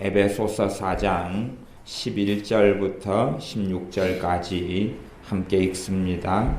에베소서 4장 11절부터 16절까지 함께 읽습니다.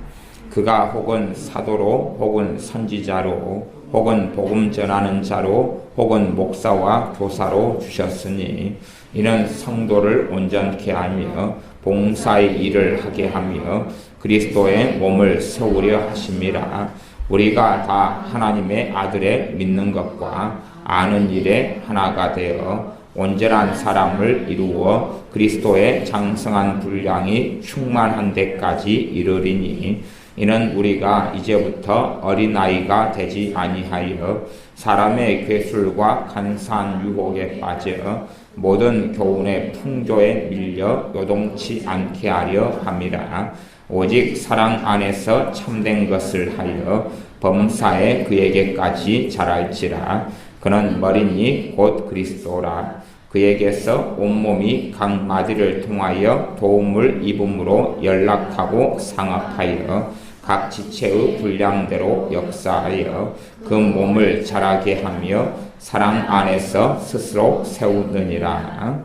그가 혹은 사도로 혹은 선지자로 혹은 복음 전하는 자로 혹은 목사와 교사로 주셨으니 이는 성도를 온전케 하며 봉사의 일을 하게 하며 그리스도의 몸을 세우려 하심이라. 우리가 다 하나님의 아들의 믿는 것과 아는 일에 하나가 되어 온전한 사람을 이루어 그리스도의 장성한 분량이 충만한 데까지 이르리니 이는 우리가 이제부터 어린아이가 되지 아니하여 사람의 괴술과 간사한 유혹에 빠져 모든 교훈의 풍조에 밀려 요동치 않게 하려 함이라. 오직 사랑 안에서 참된 것을 하여 범사에 그에게까지 자랄지라. 그는 머리니 곧 그리스도라. 그에게서 온몸이 각 마디를 통하여 도움을 입음으로 연락하고 상합하여 각 지체의 분량대로 역사하여 그 몸을 자라게 하며 사랑 안에서 스스로 세우느니라.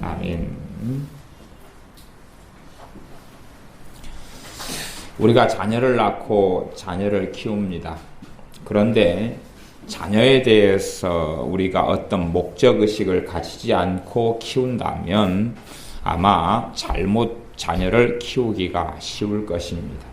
아멘. 우리가 자녀를 낳고 자녀를 키웁니다. 그런데 자녀에 대해서 우리가 어떤 목적의식을 가지지 않고 키운다면 아마 잘못 자녀를 키우기가 쉬울 것입니다.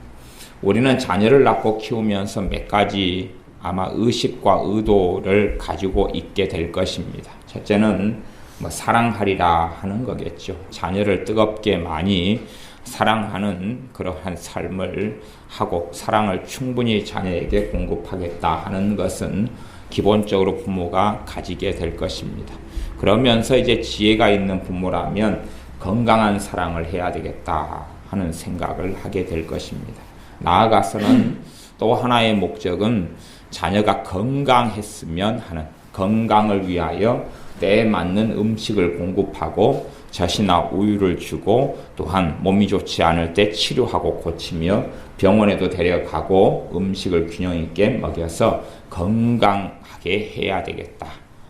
우리는 자녀를 낳고 키우면서 몇 가지 아마 의식과 의도를 가지고 있게 될 것입니다. 첫째는 사랑하리라 하는 거겠죠. 자녀를 뜨겁게 많이 사랑하는 그러한 삶을 하고 사랑을 충분히 자녀에게 공급하겠다 하는 것은 기본적으로 부모가 가지게 될 것입니다. 그러면서 이제 지혜가 있는 부모라면 건강한 사랑을 해야 되겠다 하는 생각을 하게 될 것입니다. 나아가서는 또 하나의 목적은 자녀가 건강했으면 하는, 건강을 위하여 때에 맞는 음식을 공급하고 젖이나 우유를 주고 또한 몸이 좋지 않을 때 치료하고 고치며 병원에도 데려가고 음식을 균형 있게 먹여서 건강하게 해야 되겠다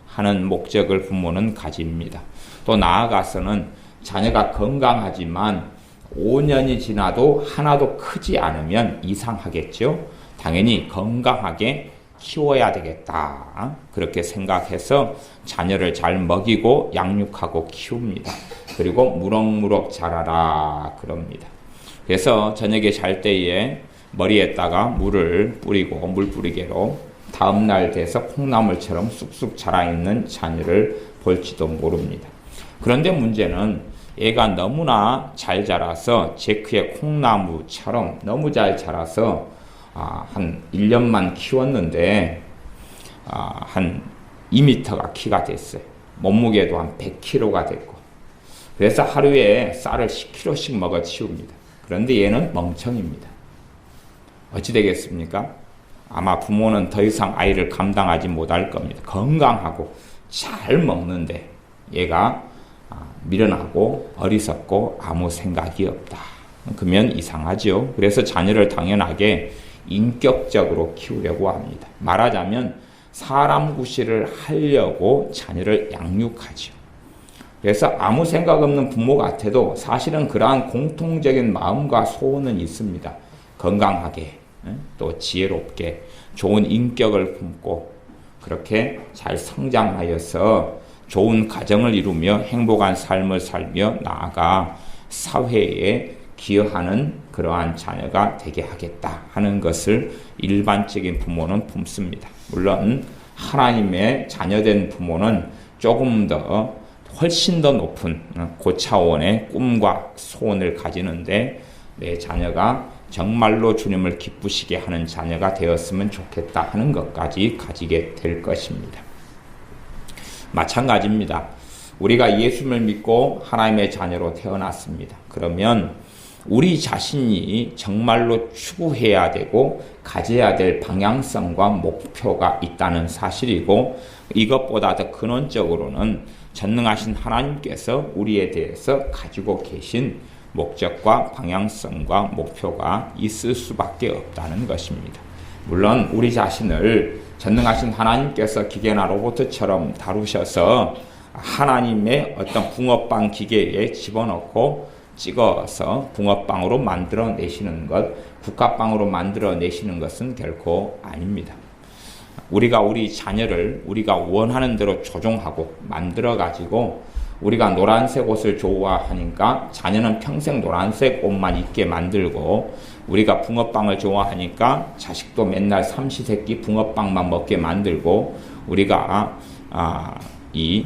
하는 목적을 부모는 가집니다. 또 나아가서는 자녀가 건강하지만 5년이 지나도 하나도 크지 않으면 이상하겠죠. 당연히 건강하게 키워야 되겠다. 그렇게 생각해서 자녀를 잘 먹이고 양육하고 키웁니다. 그리고 무럭무럭 자라라 그럽니다. 그래서 저녁에 잘 때에 머리에다가 물을 뿌리고 물뿌리개로 다음날 돼서 콩나물처럼 쑥쑥 자라있는 자녀를 볼지도 모릅니다. 그런데 문제는 얘가 너무나 잘 자라서 제크의 콩나무처럼 너무 잘 자라서 한 1년만 키웠는데 한 2m가 키가 됐어요. 몸무게도 한 100kg가 됐고 그래서 하루에 쌀을 10kg씩 먹어 치웁니다. 그런데 얘는 멍청입니다. 어찌 되겠습니까? 아마 부모는 더 이상 아이를 감당하지 못할 겁니다. 건강하고 잘 먹는데 얘가 미련하고 어리석고 아무 생각이 없다. 그러면 이상하죠. 그래서 자녀를 당연하게 인격적으로 키우려고 합니다. 말하자면 사람 구실을 하려고 자녀를 양육하죠. 그래서 아무 생각 없는 부모 같아도 사실은 그러한 공통적인 마음과 소원은 있습니다. 건강하게 또 지혜롭게 좋은 인격을 품고 그렇게 잘 성장하여서 좋은 가정을 이루며 행복한 삶을 살며 나아가 사회에 기여하는 그러한 자녀가 되게 하겠다 하는 것을 일반적인 부모는 품습니다. 물론 하나님의 자녀된 부모는 조금 더 훨씬 더 높은 고차원의 꿈과 소원을 가지는데 내 자녀가 정말로 주님을 기쁘시게 하는 자녀가 되었으면 좋겠다 하는 것까지 가지게 될 것입니다. 마찬가지입니다. 우리가 예수님을 믿고 하나님의 자녀로 태어났습니다. 그러면 우리 자신이 정말로 추구해야 되고 가져야 될 방향성과 목표가 있다는 사실이고 이것보다 더 근원적으로는 전능하신 하나님께서 우리에 대해서 가지고 계신 목적과 방향성과 목표가 있을 수밖에 없다는 것입니다. 물론 우리 자신을 전능하신 하나님께서 기계나 로봇처럼 다루셔서 하나님의 어떤 붕어빵 기계에 집어넣고 찍어서 붕어빵으로 만들어내시는 것, 국화빵으로 만들어내시는 것은 결코 아닙니다. 우리가 우리 자녀를 우리가 원하는 대로 조종하고 만들어가지고 우리가 노란색 옷을 좋아하니까 자녀는 평생 노란색 옷만 입게 만들고 우리가 붕어빵을 좋아하니까 자식도 맨날 삼시세끼 붕어빵만 먹게 만들고 우리가 이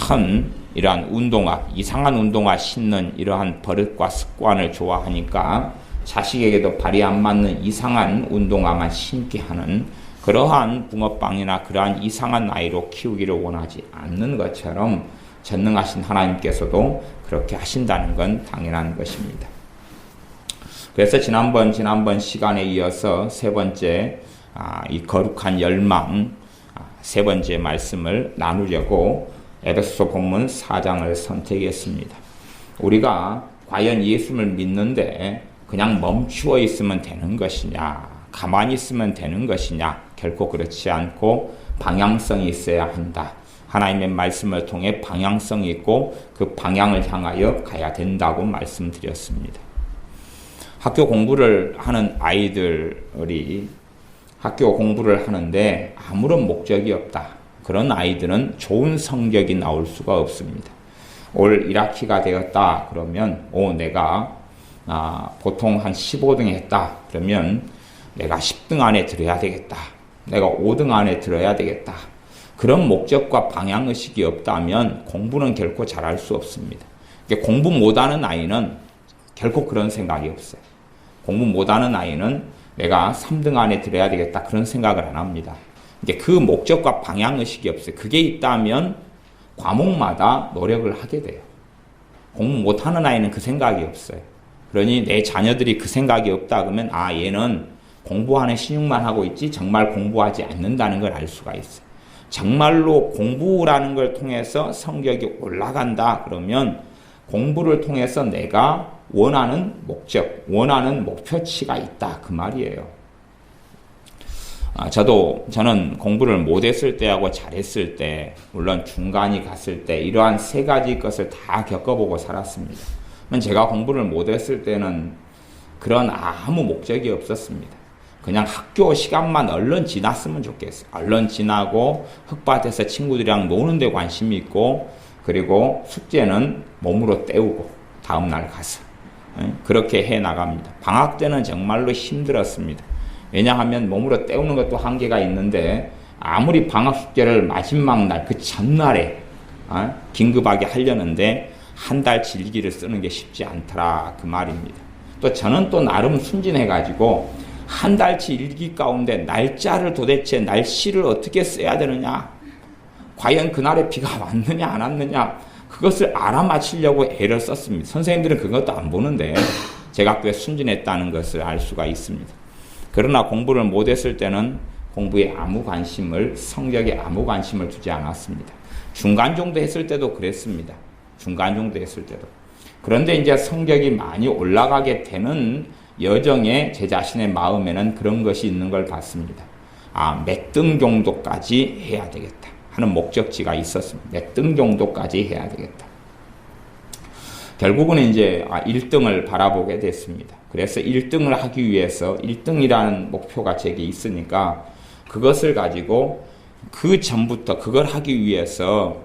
큰 이러한 운동화, 이상한 운동화 신는 이러한 버릇과 습관을 좋아하니까 자식에게도 발이 안 맞는 이상한 운동화만 신게 하는 그러한 붕어빵이나 그러한 이상한 아이로 키우기를 원하지 않는 것처럼 전능하신 하나님께서도 그렇게 하신다는 건 당연한 것입니다. 그래서 지난번 시간에 이어서 세 번째 이 거룩한 열망 세 번째 말씀을 나누려고 에베소서 본문 4장을 선택했습니다. 우리가 과연 예수를 믿는데 그냥 멈추어 있으면 되는 것이냐, 가만히 있으면 되는 것이냐, 결코 그렇지 않고 방향성이 있어야 한다. 하나님의 말씀을 통해 방향성이 있고 그 방향을 향하여 가야 된다고 말씀드렸습니다. 학교 공부를 하는 아이들이 학교 공부를 하는데 아무런 목적이 없다. 그런 아이들은 좋은 성적이 나올 수가 없습니다. 올 1학기가 되었다 그러면 내가 보통 한 15등 했다 그러면 내가 10등 안에 들어야 되겠다. 내가 5등 안에 들어야 되겠다. 그런 목적과 방향의식이 없다면 공부는 결코 잘할 수 없습니다. 공부 못하는 아이는 결코 그런 생각이 없어요. 공부 못하는 아이는 내가 3등 안에 들어야 되겠다 그런 생각을 안 합니다. 이제 그 목적과 방향의식이 없어요. 그게 있다면 과목마다 노력을 하게 돼요. 공부 못하는 아이는 그 생각이 없어요. 그러니 내 자녀들이 그 생각이 없다 그러면 얘는 공부하는 신용만 하고 있지 정말 공부하지 않는다는 걸 알 수가 있어요. 정말로 공부라는 걸 통해서 성적이 올라간다 그러면 공부를 통해서 내가 원하는 목적, 원하는 목표치가 있다 그 말이에요. 저는 공부를 못했을 때하고 잘했을 때, 물론 중간이 갔을 때 이러한 세 가지 것을 다 겪어보고 살았습니다. 제가 공부를 못했을 때는 그런 아무 목적이 없었습니다. 그냥 학교 시간만 얼른 지났으면 좋겠어요. 얼른 지나고 흙밭에서 친구들이랑 노는 데 관심이 있고 그리고 숙제는 몸으로 때우고 다음날 가서 그렇게 해나갑니다. 방학 때는 정말로 힘들었습니다. 왜냐하면 몸으로 때우는 것도 한계가 있는데 아무리 방학 숙제를 마지막 날 그 전날에 긴급하게 하려는데 한 달치 일기를 쓰는 게 쉽지 않더라 그 말입니다. 또 저는 또 나름 순진해가지고 한 달치 일기 가운데 날짜를 도대체 날씨를 어떻게 써야 되느냐, 과연 그날에 비가 왔느냐 안 왔느냐 그것을 알아맞히려고 애를 썼습니다. 선생님들은 그것도 안 보는데 제가 꽤 순진했다는 것을 알 수가 있습니다. 그러나 공부를 못했을 때는 공부에 아무 관심을, 성적에 아무 관심을 두지 않았습니다. 중간 정도 했을 때도 그랬습니다. 중간 정도 했을 때도. 그런데 이제 성적이 많이 올라가게 되는 여정에 제 자신의 마음에는 그런 것이 있는 걸 봤습니다. 몇 등 정도까지 해야 되겠다 하는 목적지가 있었습니다. 몇 등 정도까지 해야 되겠다. 결국은 이제 1등을 바라보게 됐습니다. 그래서 1등을 하기 위해서 1등이라는 목표가 제게 있으니까 그것을 가지고 그 전부터 그걸 하기 위해서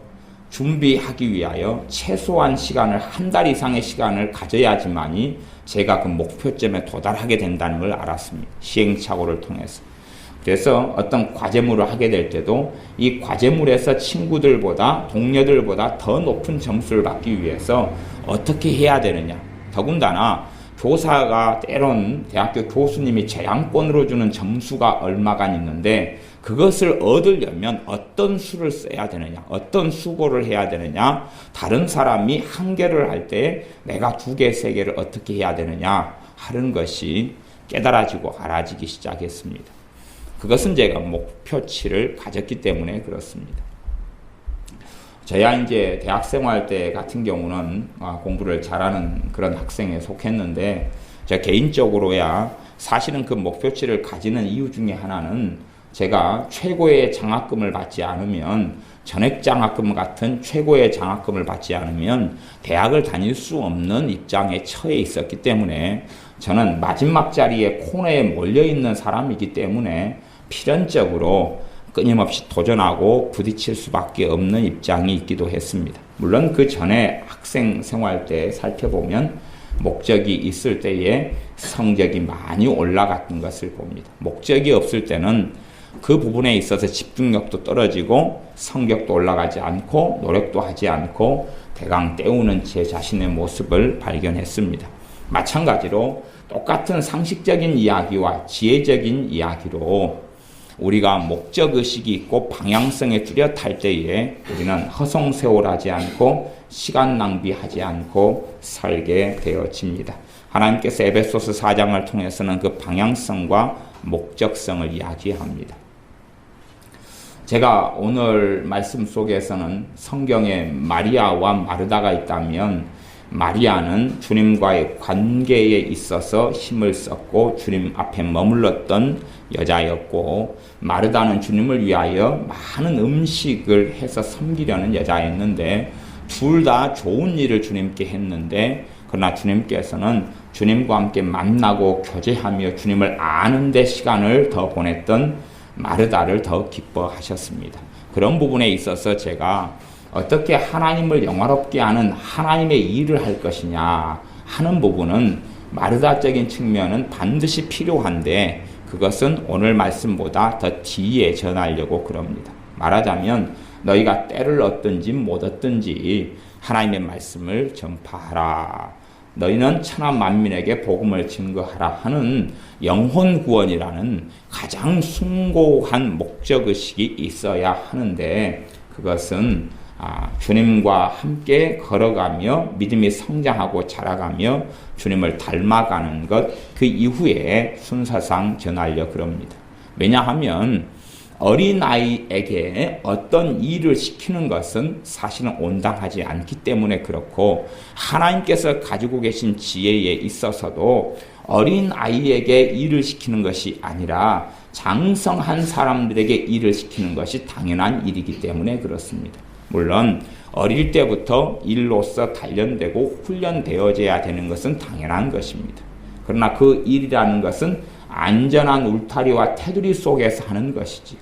준비하기 위하여 최소한 시간을 한 달 이상의 시간을 가져야지만이 제가 그 목표점에 도달하게 된다는 걸 알았습니다. 시행착오를 통해서. 그래서 어떤 과제물을 하게 될 때도 이 과제물에서 친구들보다 동료들보다 더 높은 점수를 받기 위해서 어떻게 해야 되느냐. 더군다나 교사가 때론 대학교 교수님이 재량권으로 주는 점수가 얼마간 있는데 그것을 얻으려면 어떤 수를 써야 되느냐, 어떤 수고를 해야 되느냐, 다른 사람이 한 개를 할 때 내가 2개, 3개를 어떻게 해야 되느냐 하는 것이 깨달아지고 알아지기 시작했습니다. 그것은 제가 목표치를 가졌기 때문에 그렇습니다. 저야 이제 대학생활 때 같은 경우는 공부를 잘하는 그런 학생에 속했는데 저 개인적으로야 사실은 그 목표치를 가지는 이유 중에 하나는 제가 최고의 장학금을 받지 않으면, 전액 장학금 같은 최고의 장학금을 받지 않으면 대학을 다닐 수 없는 입장에 처해 있었기 때문에, 저는 마지막 자리에 코너에 몰려있는 사람이기 때문에 필연적으로 끊임없이 도전하고 부딪힐 수밖에 없는 입장이 있기도 했습니다. 물론 그 전에 학생 생활 때 살펴보면 목적이 있을 때에 성적이 많이 올라갔던 것을 봅니다. 목적이 없을 때는 그 부분에 있어서 집중력도 떨어지고 성격도 올라가지 않고 노력도 하지 않고 대강 때우는 제 자신의 모습을 발견했습니다. 마찬가지로 똑같은 상식적인 이야기와 지혜적인 이야기로 우리가 목적의식이 있고 방향성에 뚜렷할 때에 우리는 허송세월하지 않고 시간 낭비하지 않고 살게 되어집니다. 하나님께서 에베소서 4장을 통해서는 그 방향성과 목적성을 이야기합니다. 제가 오늘 말씀 속에서는 성경에 마리아와 마르다가 있다면, 마리아는 주님과의 관계에 있어서 힘을 썼고 주님 앞에 머물렀던 여자였고, 마르다는 주님을 위하여 많은 음식을 해서 섬기려는 여자였는데, 둘 다 좋은 일을 주님께 했는데, 그러나 주님께서는 주님과 함께 만나고 교제하며 주님을 아는 데 시간을 더 보냈던 마르다를 더 기뻐하셨습니다. 그런 부분에 있어서 제가 어떻게 하나님을 영화롭게 하는 하나님의 일을 할 것이냐 하는 부분은 마르다적인 측면은 반드시 필요한데, 그것은 오늘 말씀보다 더 뒤에 전하려고 그럽니다. 말하자면 너희가 때를 얻든지 못 얻든지 하나님의 말씀을 전파하라. 너희는 천하 만민에게 복음을 증거하라 하는 영혼 구원이라는 가장 숭고한 목적의식이 있어야 하는데, 그것은 주님과 함께 걸어가며 믿음이 성장하고 자라가며 주님을 닮아가는 것, 그 이후에 순서상 전하려 그럽니다. 왜냐하면 어린아이에게 어떤 일을 시키는 것은 사실은 온당하지 않기 때문에 그렇고, 하나님께서 가지고 계신 지혜에 있어서도 어린아이에게 일을 시키는 것이 아니라 장성한 사람들에게 일을 시키는 것이 당연한 일이기 때문에 그렇습니다. 물론 어릴 때부터 일로서 단련되고 훈련되어져야 되는 것은 당연한 것입니다. 그러나 그 일이라는 것은 안전한 울타리와 테두리 속에서 하는 것이지,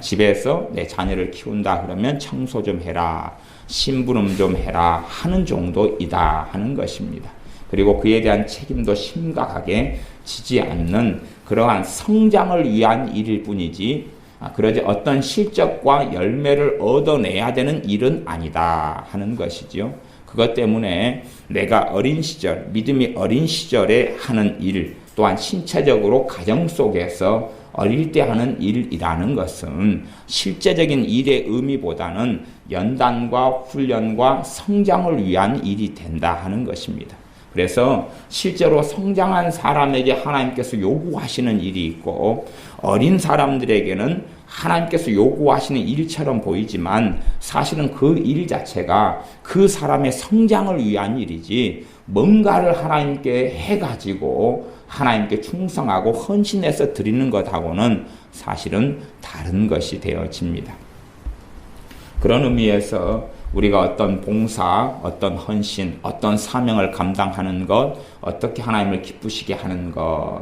집에서 내 자녀를 키운다 그러면 청소 좀 해라, 심부름 좀 해라 하는 정도이다 하는 것입니다. 그리고 그에 대한 책임도 심각하게 지지 않는 그러한 성장을 위한 일일 뿐이지, 그러지 어떤 실적과 열매를 얻어내야 되는 일은 아니다 하는 것이죠. 그것 때문에 내가 어린 시절, 믿음이 어린 시절에 하는 일, 또한 신체적으로 가정 속에서 어릴 때 하는 일이라는 것은 실제적인 일의 의미보다는 연단과 훈련과 성장을 위한 일이 된다 하는 것입니다. 그래서 실제로 성장한 사람에게 하나님께서 요구하시는 일이 있고, 어린 사람들에게는 하나님께서 요구하시는 일처럼 보이지만 사실은 그 일 자체가 그 사람의 성장을 위한 일이지, 뭔가를 하나님께 해가지고 하나님께 충성하고 헌신해서 드리는 것하고는 사실은 다른 것이 되어집니다. 그런 의미에서 우리가 어떤 봉사, 어떤 헌신, 어떤 사명을 감당하는 것, 어떻게 하나님을 기쁘시게 하는 것,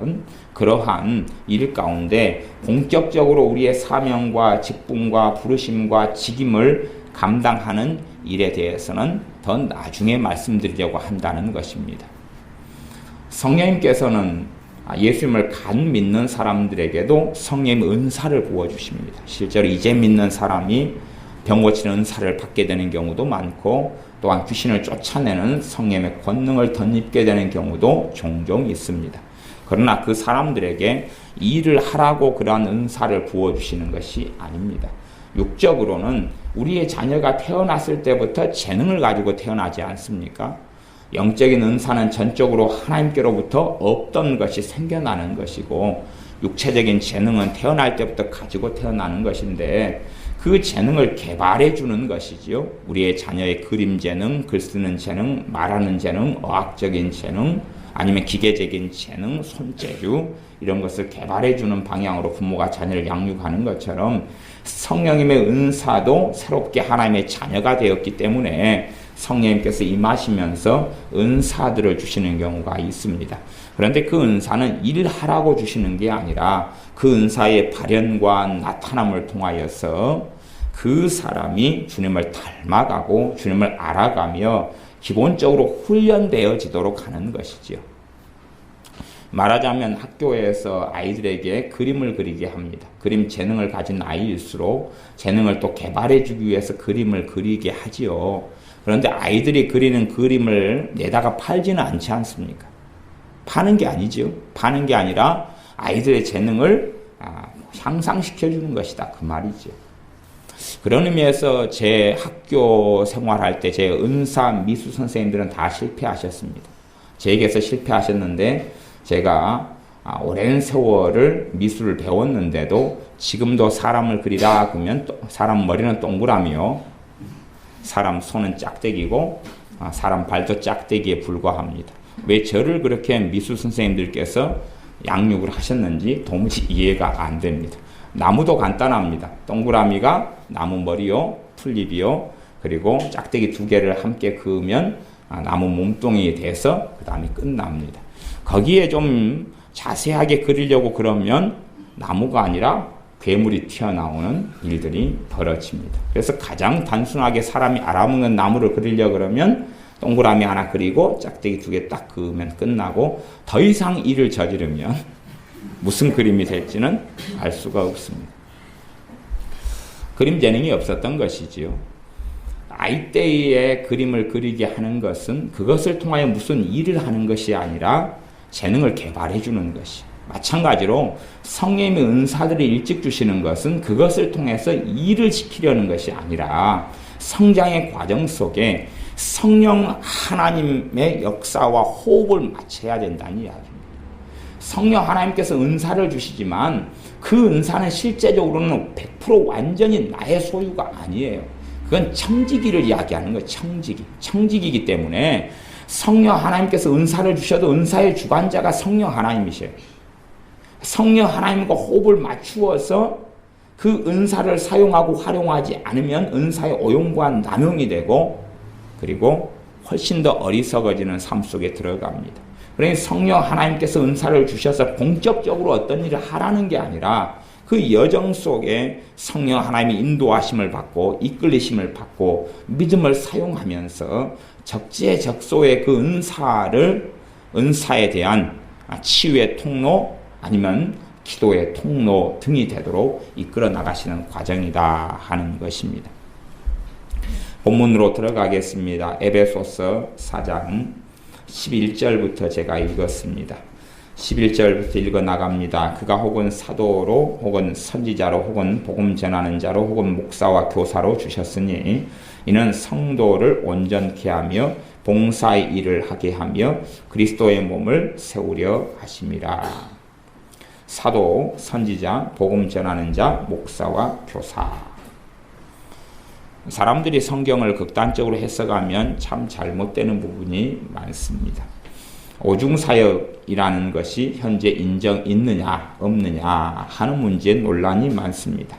그러한 일 가운데 본격적으로 우리의 사명과 직분과 부르심과 직임을 감당하는 일에 대해서는 더 나중에 말씀드리려고 한다는 것입니다. 성령님께서는 예수님을 간 믿는 사람들에게도 성령의 은사를 부어주십니다. 실제로 이제 믿는 사람이 병 고치는 은사를 받게 되는 경우도 많고, 또한 귀신을 쫓아내는 성령의 권능을 덧입게 되는 경우도 종종 있습니다. 그러나 그 사람들에게 일을 하라고 그러한 은사를 부어주시는 것이 아닙니다. 육적으로는 우리의 자녀가 태어났을 때부터 재능을 가지고 태어나지 않습니까? 영적인 은사는 전적으로 하나님께로부터 없던 것이 생겨나는 것이고, 육체적인 재능은 태어날 때부터 가지고 태어나는 것인데, 그 재능을 개발해 주는 것이지요. 우리의 자녀의 그림 재능, 글 쓰는 재능, 말하는 재능, 어학적인 재능, 아니면 기계적인 재능, 손재주 이런 것을 개발해주는 방향으로 부모가 자녀를 양육하는 것처럼 성령님의 은사도 새롭게 하나님의 자녀가 되었기 때문에 성령님께서 임하시면서 은사들을 주시는 경우가 있습니다. 그런데 그 은사는 일하라고 주시는 게 아니라 그 은사의 발현과 나타남을 통하여서 그 사람이 주님을 닮아가고 주님을 알아가며 기본적으로 훈련되어지도록 하는 것이지요. 말하자면 학교에서 아이들에게 그림을 그리게 합니다. 그림 재능을 가진 아이일수록 재능을 또 개발해주기 위해서 그림을 그리게 하지요. 그런데 아이들이 그리는 그림을 내다가 팔지는 않지 않습니까? 파는 게 아니지요. 파는 게 아니라 아이들의 재능을 향상시켜주는 것이다. 그 말이죠. 그런 의미에서 제 학교 생활할 때 제 은사 미술 선생님들은 다 실패하셨습니다. 제에게서 실패하셨는데 제가 오랜 세월을 미술을 배웠는데도 지금도 사람을 그리라 그러면 사람 머리는 동그라미요. 사람 손은 짝대기고 사람 발도 짝대기에 불과합니다. 왜 저를 그렇게 미술 선생님들께서 양육을 하셨는지 도무지 이해가 안 됩니다. 나무도 간단합니다. 동그라미가 나무 머리요, 풀잎이요, 그리고 짝대기 두 개를 함께 그으면 나무 몸뚱이 돼서 그 다음에 끝납니다. 거기에 좀 자세하게 그리려고 그러면 나무가 아니라 괴물이 튀어나오는 일들이 벌어집니다. 그래서 가장 단순하게 사람이 알아먹는 나무를 그리려고 그러면 동그라미 하나 그리고 짝대기 두 개 딱 그으면 끝나고 더 이상 일을 저지르면 무슨 그림이 될지는 알 수가 없습니다. 그림 재능이 없었던 것이지요. 아이 때에 그림을 그리게 하는 것은 그것을 통하여 무슨 일을 하는 것이 아니라 재능을 개발해 주는 것이. 마찬가지로 성령님의 은사들을 일찍 주시는 것은 그것을 통해서 일을 시키려는 것이 아니라 성장의 과정 속에 성령 하나님의 역사와 호흡을 맞춰야 된다는 이야기입니다. 성령 하나님께서 은사를 주시지만 그 은사는 실제적으로는 100% 완전히 나의 소유가 아니에요. 그건 청지기를 이야기하는 거예요. 청지기이기 때문에 성령 하나님께서 은사를 주셔도 은사의 주관자가 성령 하나님이셔요. 성령 하나님과 호흡을 맞추어서 그 은사를 사용하고 활용하지 않으면 은사의 오용과 남용이 되고 그리고 훨씬 더 어리석어지는 삶 속에 들어갑니다. 그러니 성령 하나님께서 은사를 주셔서 공적적으로 어떤 일을 하라는 게 아니라 그 여정 속에 성령 하나님의 인도하심을 받고 이끌리심을 받고 믿음을 사용하면서 적재적소의 그 은사에 대한 치유의 통로 아니면 기도의 통로 등이 되도록 이끌어 나가시는 과정이다 하는 것입니다. 본문으로 들어가겠습니다. 에베소서 4장 11절부터 제가 읽었습니다. 11절부터 읽어 나갑니다. 그가 혹은 사도로 혹은 선지자로 혹은 복음 전하는 자로 혹은 목사와 교사로 주셨으니 이는 성도를 온전케 하며 봉사의 일을 하게 하며 그리스도의 몸을 세우려 하심이라. 사도, 선지자, 복음 전하는 자, 목사와 교사. 사람들이 성경을 극단적으로 해석하면 참 잘못되는 부분이 많습니다. 오중사역이라는 것이 현재 인정 있느냐 없느냐 하는 문제에 논란이 많습니다.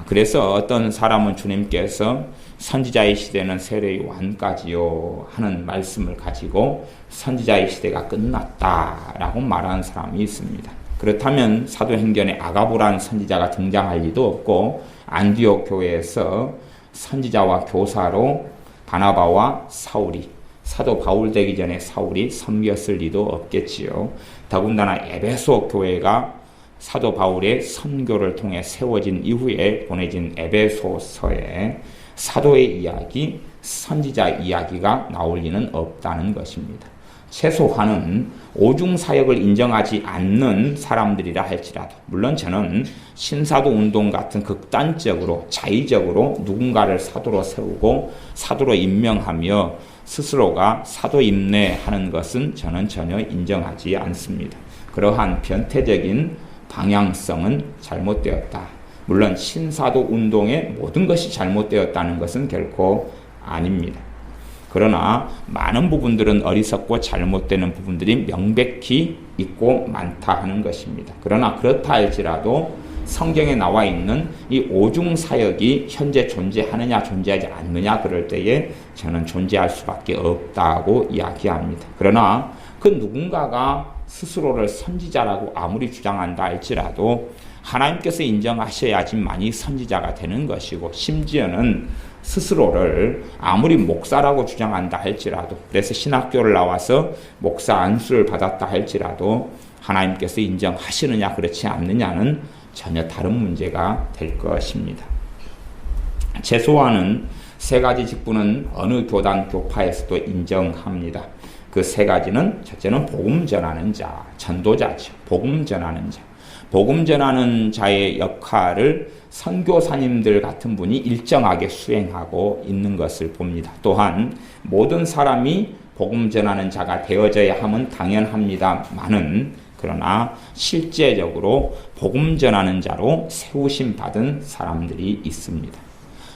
그래서 어떤 사람은 주님께서 선지자의 시대는 세례 요한까지요 하는 말씀을 가지고 선지자의 시대가 끝났다라고 말하는 사람이 있습니다. 그렇다면 사도행전에 아가보라는 선지자가 등장할 리도 없고 안디옥 교회에서 선지자와 교사로 바나바와 사울이 사도 바울 되기 전에 사울이 섬겼을 리도 없겠지요. 더군다나 에베소 교회가 사도 바울의 선교를 통해 세워진 이후에 보내진 에베소서에 사도의 이야기, 선지자 이야기가 나올 리는 없다는 것입니다. 최소한은 오중사역을 인정하지 않는 사람들이라 할지라도 물론 저는 신사도 운동 같은 극단적으로 자의적으로 누군가를 사도로 세우고 사도로 임명하며 스스로가 사도 임내하는 것은 저는 전혀 인정하지 않습니다. 그러한 변태적인 방향성은 잘못되었다. 물론 신사도 운동의 모든 것이 잘못되었다는 것은 결코 아닙니다. 그러나 많은 부분들은 어리석고 잘못되는 부분들이 명백히 있고 많다 하는 것입니다. 그러나 그렇다 할지라도 성경에 나와 있는 이 오중사역이 현재 존재하느냐 존재하지 않느냐 그럴 때에 저는 존재할 수밖에 없다고 이야기합니다. 그러나 그 누군가가 스스로를 선지자라고 아무리 주장한다 할지라도 하나님께서 인정하셔야지만이 선지자가 되는 것이고, 심지어는 스스로를 아무리 목사라고 주장한다 할지라도, 그래서 신학교를 나와서 목사 안수를 받았다 할지라도 하나님께서 인정하시느냐 그렇지 않느냐는 전혀 다른 문제가 될 것입니다. 최소한은 세 가지 직분은 어느 교단 교파에서도 인정합니다. 그 세 가지는, 첫째는 복음 전하는 자, 전도자죠. 복음 전하는 자. 복음 전하는 자의 역할을 선교사님들 같은 분이 일정하게 수행하고 있는 것을 봅니다. 또한 모든 사람이 복음 전하는 자가 되어져야 함은 당연합니다만은, 그러나 실제적으로 복음 전하는 자로 세우심 받은 사람들이 있습니다.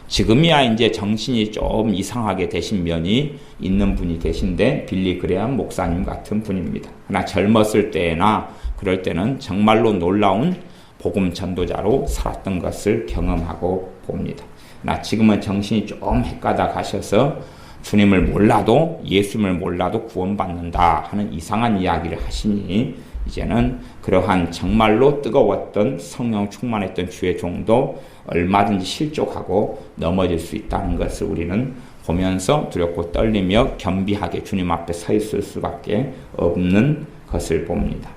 지금이야 이제 정신이 좀 이상하게 되신 면이 있는 분이 계신데, 빌리 그레엄 목사님 같은 분입니다. 그러나 젊었을 때나 그럴 때는 정말로 놀라운 복음 전도자로 살았던 것을 경험하고 봅니다. 그러나 지금은 정신이 좀 헷가다 가셔서 주님을 몰라도, 예수님을 몰라도 구원받는다 하는 이상한 이야기를 하시니, 이제는 그러한 정말로 뜨거웠던 성령 충만했던 주의 종도 얼마든지 실족하고 넘어질 수 있다는 것을 우리는 보면서 두렵고 떨리며 겸비하게 주님 앞에 서 있을 수밖에 없는 것을 봅니다.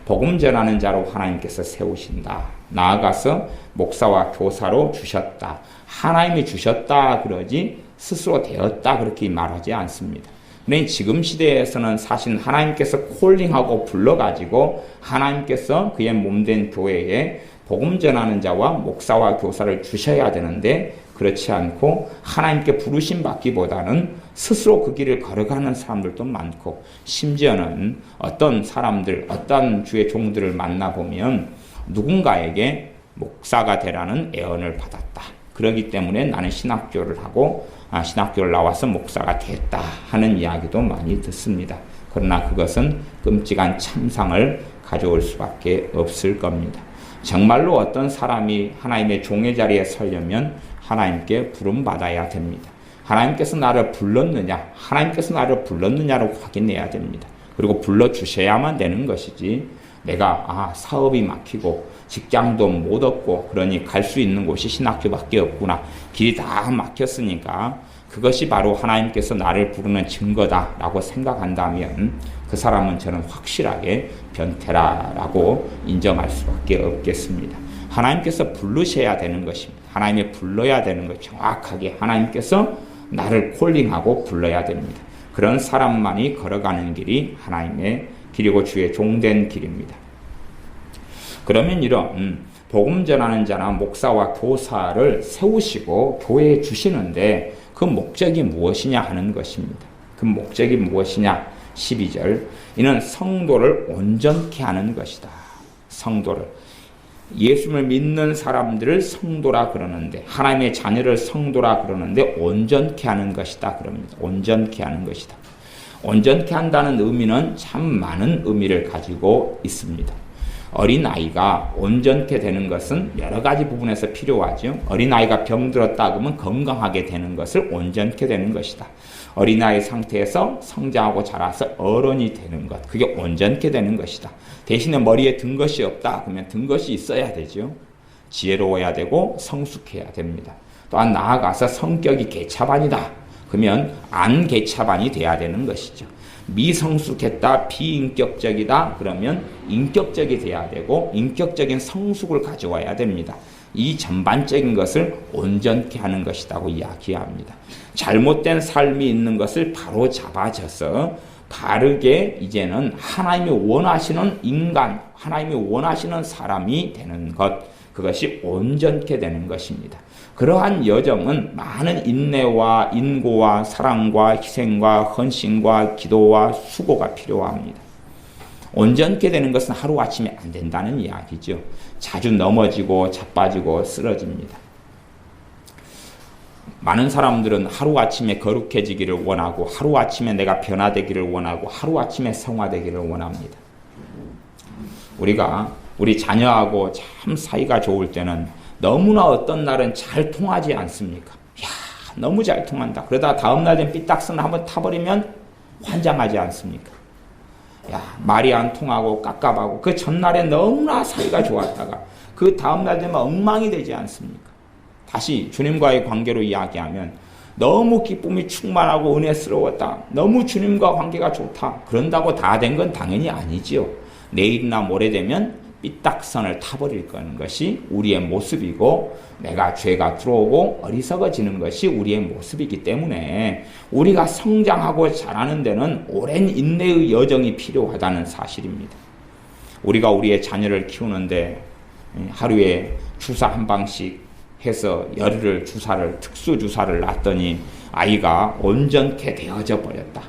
복음 전하는 자로 하나님께서 세우신다. 나아가서 목사와 교사로 주셨다. 하나님이 주셨다 그러지 스스로 되었다 그렇게 말하지 않습니다. 그러니 지금 시대에서는 사실 하나님께서 콜링하고 불러가지고 하나님께서 그의 몸된 교회에 복음 전하는 자와 목사와 교사를 주셔야 되는데, 그렇지 않고 하나님께 부르심 받기보다는 스스로 그 길을 걸어가는 사람들도 많고, 심지어는 어떤 사람들, 어떤 주의 종들을 만나보면 누군가에게 목사가 되라는 애언을 받았다. 그렇기 때문에 나는 신학교를 하고 신학교를 나와서 목사가 됐다 하는 이야기도 많이 듣습니다. 그러나 그것은 끔찍한 참상을 가져올 수밖에 없을 겁니다. 정말로 어떤 사람이 하나님의 종의 자리에 서려면 하나님께 부름받아야 됩니다. 하나님께서 나를 불렀느냐, 하나님께서 나를 불렀느냐로 확인해야 됩니다. 그리고 불러주셔야만 되는 것이지, 내가 사업이 막히고 직장도 못 얻고 그러니 갈 수 있는 곳이 신학교밖에 없구나, 길이 다 막혔으니까 그것이 바로 하나님께서 나를 부르는 증거다라고 생각한다면 그 사람은 저는 확실하게 변태라라고 인정할 수밖에 없겠습니다. 하나님께서 부르셔야 되는 것입니다. 하나님이 불러야 되는 것, 정확하게 하나님께서 나를 콜링하고 불러야 됩니다. 그런 사람만이 걸어가는 길이 하나님의 길이고 주의 종된 길입니다. 그러면 이런 복음 전하는 자나 목사와 교사를 세우시고 교회에 주시는데 그 목적이 무엇이냐 하는 것입니다. 그 목적이 무엇이냐? 12절, 이는 성도를 온전케 하는 것이다. 성도를, 예수를 믿는 사람들을 성도라 그러는데, 하나님의 자녀를 성도라 그러는데 온전케 하는 것이다 그럽니다. 온전케 하는 것이다. 온전케 한다는 의미는 참 많은 의미를 가지고 있습니다. 어린아이가 온전케 되는 것은 여러 가지 부분에서 필요하죠. 어린아이가 병들었다 그러면 건강하게 되는 것을 온전케 되는 것이다. 어린아이 상태에서 성장하고 자라서 어른이 되는 것, 그게 온전케 되는 것이다. 대신에 머리에 든 것이 없다 그러면 든 것이 있어야 되죠. 지혜로워야 되고 성숙해야 됩니다. 또한 나아가서 성격이 개차반이다 그러면 안 개차반이 돼야 되는 것이죠. 미성숙했다, 비인격적이다 그러면 인격적이 돼야 되고 인격적인 성숙을 가져와야 됩니다. 이 전반적인 것을 온전케 하는 것이라고 이야기합니다. 잘못된 삶이 있는 것을 바로 잡아줘서 바르게 이제는 하나님이 원하시는 인간, 하나님이 원하시는 사람이 되는 것, 그것이 온전케 되는 것입니다. 그러한 여정은 많은 인내와 인고와 사랑과 희생과 헌신과 기도와 수고가 필요합니다. 온전케 되는 것은 하루아침에 안 된다는 이야기죠. 자주 넘어지고 자빠지고 쓰러집니다. 많은 사람들은 하루아침에 거룩해지기를 원하고 하루아침에 내가 변화되기를 원하고 하루아침에 성화되기를 원합니다. 우리가 우리 자녀하고 참 사이가 좋을 때는 너무나 어떤 날은 잘 통하지 않습니까? 야, 너무 잘 통한다. 그러다 다음 날엔 삐딱선 한번 타버리면 환장하지 않습니까? 야, 말이 안 통하고 깝깝하고 그 전날에 너무나 사이가 좋았다가 그 다음 날 되면 엉망이 되지 않습니까? 다시 주님과의 관계로 이야기하면 너무 기쁨이 충만하고 은혜스러웠다. 너무 주님과 관계가 좋다. 그런다고 다 된 건 당연히 아니지요. 내일이나 모레 되면 삐딱선을 타버릴 거는 것이 우리의 모습이고 내가 죄가 들어오고 어리석어지는 것이 우리의 모습이기 때문에 우리가 성장하고 자라는 데는 오랜 인내의 여정이 필요하다는 사실입니다. 우리가 우리의 자녀를 키우는데 하루에 주사 한 방씩 해서 열흘을 특수 주사를 놨더니 아이가 온전케 되어져 버렸다.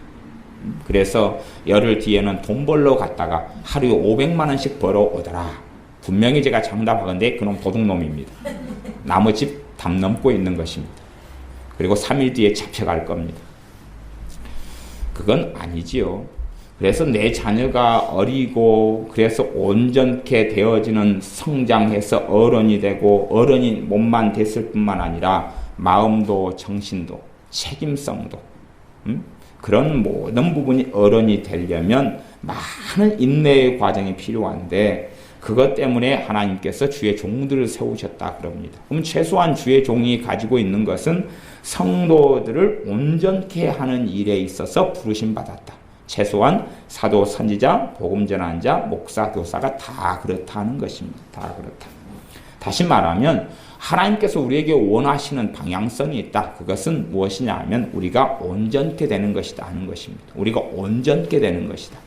그래서 열흘 뒤에는 돈 벌러 갔다가 하루에 500만 원씩 벌어 오더라. 분명히 제가 장담하건대 그놈 도둑놈입니다. 나무 집 담 넘고 있는 것입니다. 그리고 3일 뒤에 잡혀갈 겁니다. 그건 아니지요. 그래서 내 자녀가 어리고 그래서 온전케 되어지는 성장해서 어른이 되고 어른이 몸만 됐을 뿐만 아니라 마음도 정신도 책임성도 그런 모든 부분이 어른이 되려면 많은 인내의 과정이 필요한데 그것 때문에 하나님께서 주의 종들을 세우셨다 그럽니다. 그럼 최소한 주의 종이 가지고 있는 것은 성도들을 온전케 하는 일에 있어서 부르심 받았다. 최소한 사도, 선지자, 복음 전하는 자, 목사, 교사가 다 그렇다는 것입니다. 다 그렇다. 다시 말하면 하나님께서 우리에게 원하시는 방향성이 있다. 그것은 무엇이냐 하면 우리가 온전케 되는 것이다 하는 것입니다. 우리가 온전케 되는 것이다.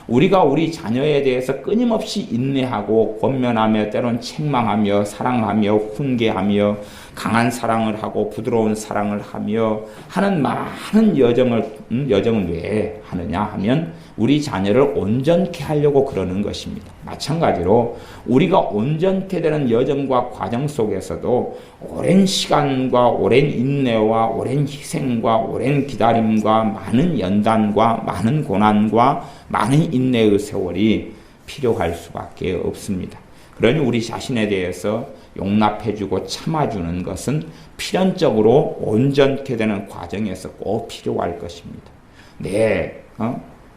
우리가 우리 자녀에 대해서 끊임없이 인내하고 권면하며 때론 책망하며 사랑하며 훈계하며 강한 사랑을 하고 부드러운 사랑을 하며 하는 많은 여정을 왜 하느냐 하면 우리 자녀를 온전케 하려고 그러는 것입니다. 마찬가지로 우리가 온전케 되는 여정과 과정 속에서도 오랜 시간과 오랜 인내와 오랜 희생과 오랜 기다림과 많은 연단과 많은 고난과 많은 인내의 세월이 필요할 수밖에 없습니다. 그러니 우리 자신에 대해서 용납해주고 참아주는 것은 필연적으로 온전케 되는 과정에서 꼭 필요할 것입니다. 내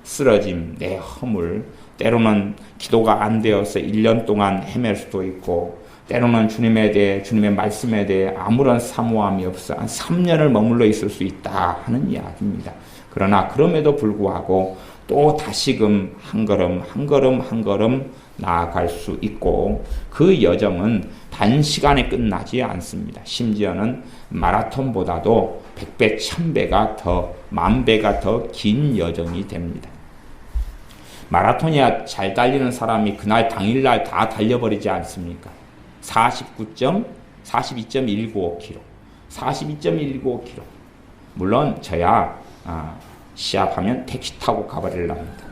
쓰러짐, 내 허물, 때로는 기도가 안 되어서 1년 동안 헤맬 수도 있고 때로는 주님에 대해 주님의 말씀에 대해 아무런 사모함이 없어 한 3년을 머물러 있을 수 있다 하는 이야기입니다. 그러나 그럼에도 불구하고 또 다시금 한 걸음 나아갈 수 있고 그 여정은 단시간에 끝나지 않습니다. 심지어는 마라톤보다도 100배, 1000배가 더, 10,000배가 더 긴 여정이 됩니다. 마라톤이야 잘 달리는 사람이 그날 당일날 다 달려버리지 않습니까? 42.195km. 42.195km. 물론 저야 시합하면 택시 타고 가버리랍니다.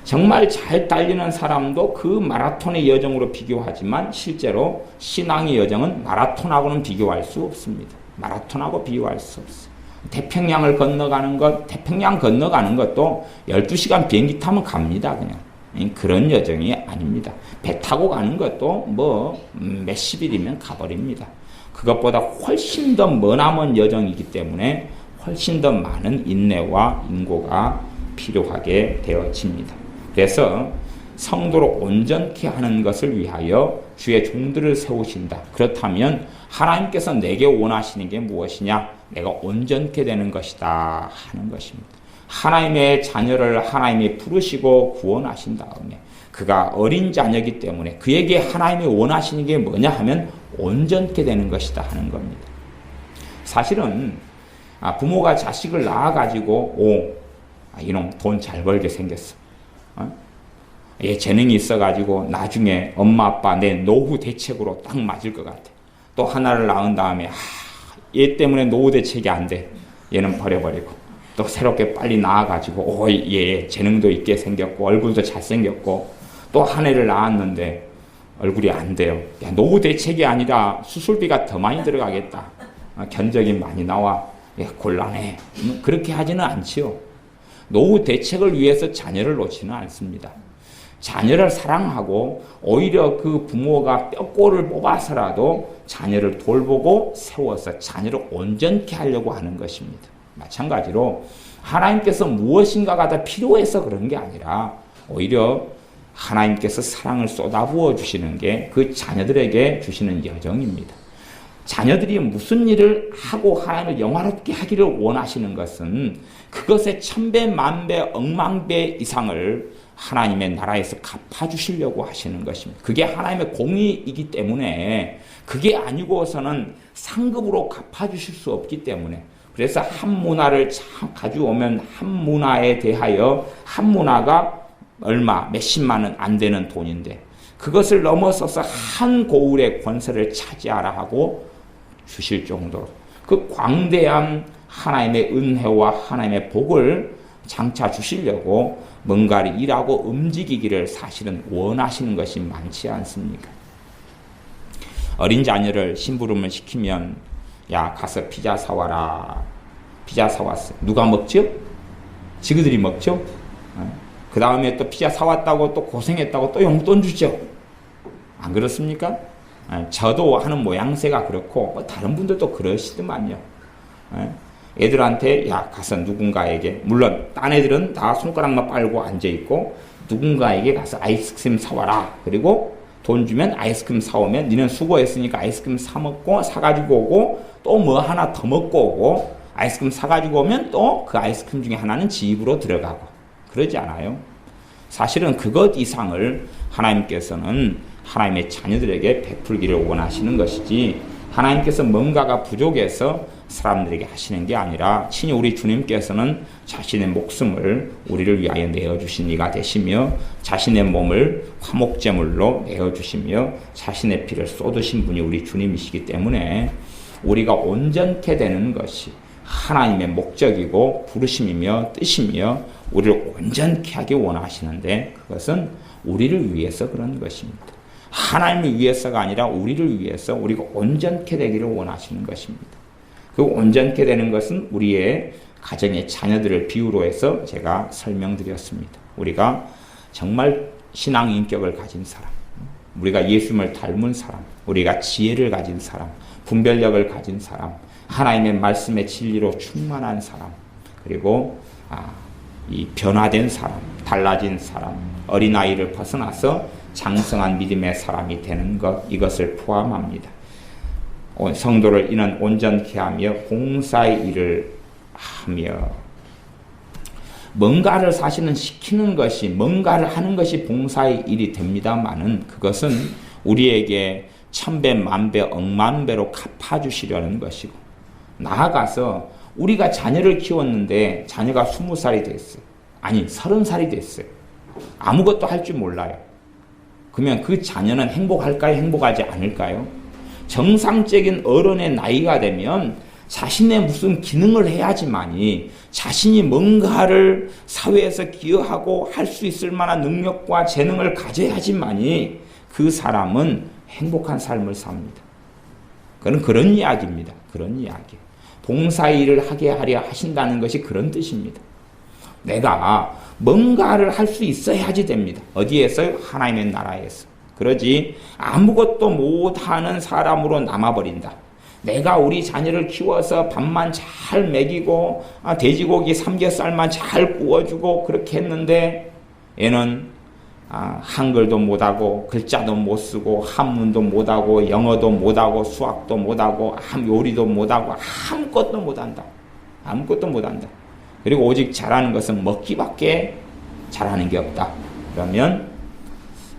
정말 잘 달리는 사람도 그 마라톤의 여정으로 비교하지만 실제로 신앙의 여정은 마라톤하고는 비교할 수 없습니다. 마라톤하고 비교할 수 없어요. 태평양 건너가는 것도 12시간 비행기 타면 갑니다. 그냥. 그런 여정이 아닙니다. 배 타고 가는 것도 몇십 일이면 가버립니다. 그것보다 훨씬 더 머나먼 여정이기 때문에 훨씬 더 많은 인내와 인고가 필요하게 되어집니다. 그래서 성도를 온전케 하는 것을 위하여 주의 종들을 세우신다. 그렇다면 하나님께서 내게 원하시는 게 무엇이냐? 내가 온전케 되는 것이다 하는 것입니다. 하나님의 자녀를 하나님이 부르시고 구원하신 다음에 그가 어린 자녀이기 때문에 그에게 하나님이 원하시는 게 뭐냐 하면 온전케 되는 것이다 하는 겁니다. 사실은 부모가 자식을 낳아가지고 이놈 돈 잘 벌게 생겼어. 얘 재능이 있어가지고 나중에 엄마 아빠 내 노후 대책으로 딱 맞을 것 같아. 또 하나를 낳은 다음에 얘 때문에 노후 대책이 안 돼. 얘는 버려버리고 또 새롭게 빨리 낳아가지고 얘 재능도 있게 생겼고 얼굴도 잘생겼고 또 한 애를 낳았는데 얼굴이 안 돼요. 야, 노후 대책이 아니라 수술비가 더 많이 들어가겠다. 견적이 많이 나와. 야, 곤란해. 그렇게 하지는 않지요. 노후 대책을 위해서 자녀를 놓지는 않습니다. 자녀를 사랑하고 오히려 그 부모가 뼈골을 뽑아서라도 자녀를 돌보고 세워서 자녀를 온전케 하려고 하는 것입니다. 마찬가지로 하나님께서 무엇인가가 다 필요해서 그런 게 아니라 오히려 하나님께서 사랑을 쏟아부어 주시는 게 그 자녀들에게 주시는 여정입니다. 자녀들이 무슨 일을 하고 하나님을 영화롭게 하기를 원하시는 것은 그것의 1000배, 10,000배, 10,000배 이상을 하나님의 나라에서 갚아주시려고 하시는 것입니다. 그게 하나님의 공의이기 때문에 그게 아니고서는 상급으로 갚아주실 수 없기 때문에 그래서 한 문화를 가져오면 한 문화에 대하여 한 문화가 얼마 몇십만 원 안 되는 돈인데 그것을 넘어서서 한 고을의 권세를 차지하라 하고 주실 정도로 그 광대한 하나님의 은혜와 하나님의 복을 장차 주시려고 뭔가를 일하고 움직이기를 사실은 원하시는 것이 많지 않습니까? 어린 자녀를 심부름을 시키면 야 가서 피자 사와라. 피자 사왔어. 누가 먹죠? 지그들이 먹죠? 그 다음에 또 피자 사왔다고 또 고생했다고 또 용돈 주죠. 안 그렇습니까? 저도 하는 모양새가 그렇고 다른 분들도 그러시더만요. 애들한테 야 가서 누군가에게 물론 딴 애들은 다 손가락만 빨고 앉아있고 누군가에게 가서 아이스크림 사와라. 그리고 돈 주면 아이스크림 사오면 니는 수고했으니까 아이스크림 사먹고 사가지고 오고 또 뭐 하나 더 먹고 오고 아이스크림 사가지고 오면 또 그 아이스크림 중에 하나는 지 입으로 들어가고 그러지 않아요. 사실은 그것 이상을 하나님께서는 하나님의 자녀들에게 베풀기를 원하시는 것이지 하나님께서 뭔가가 부족해서 사람들에게 하시는 게 아니라 친히 우리 주님께서는 자신의 목숨을 우리를 위하여 내어주신 이가 되시며 자신의 몸을 화목제물로 내어주시며 자신의 피를 쏟으신 분이 우리 주님이시기 때문에 우리가 온전케 되는 것이 하나님의 목적이고 부르심이며 뜻이며 우리를 온전케 하기 원하시는데 그것은 우리를 위해서 그런 것입니다. 하나님을 위해서가 아니라 우리를 위해서 우리가 온전케 되기를 원하시는 것입니다. 그 온전케 되는 것은 우리의 가정의 자녀들을 비유로 해서 제가 설명드렸습니다. 우리가 정말 신앙 인격을 가진 사람, 우리가 예수님을 닮은 사람, 우리가 지혜를 가진 사람, 분별력을 가진 사람, 하나님의 말씀의 진리로 충만한 사람, 그리고 이 변화된 사람, 달라진 사람, 어린아이를 벗어나서 장성한 믿음의 사람이 되는 것, 이것을 포함합니다. 성도를 이는 온전케 하며 봉사의 일을 하며 뭔가를 사실은 시키는 것이 뭔가를 하는 것이 봉사의 일이 됩니다마는 그것은 우리에게 1000배, 10,000배, 10,000배로 갚아주시려는 것이고 나아가서 우리가 자녀를 키웠는데 자녀가 20살이 됐어요. 아니 30살이 됐어요. 아무것도 할 줄 몰라요. 그러면 그 자녀는 행복할까요? 행복하지 않을까요? 정상적인 어른의 나이가 되면 자신의 무슨 기능을 해야지만이 자신이 뭔가를 사회에서 기여하고 할 수 있을 만한 능력과 재능을 가져야지만이 그 사람은 행복한 삶을 삽니다. 그건 그런 이야기입니다. 그런 이야기. 봉사의 일을 하게 하려 하신다는 것이 그런 뜻입니다. 내가 뭔가를 할 수 있어야지 됩니다. 어디에서요? 하나님의 나라에서. 그러지 아무것도 못하는 사람으로 남아버린다. 내가 우리 자녀를 키워서 밥만 잘 먹이고 돼지고기 삼겹살만 잘 구워주고 그렇게 했는데 얘는 한글도 못하고 글자도 못 쓰고 한문도 못하고 영어도 못하고 수학도 못하고 요리도 못하고 아무것도 못한다. 아무것도 못한다. 그리고 오직 잘하는 것은 먹기밖에 잘하는 게 없다. 그러면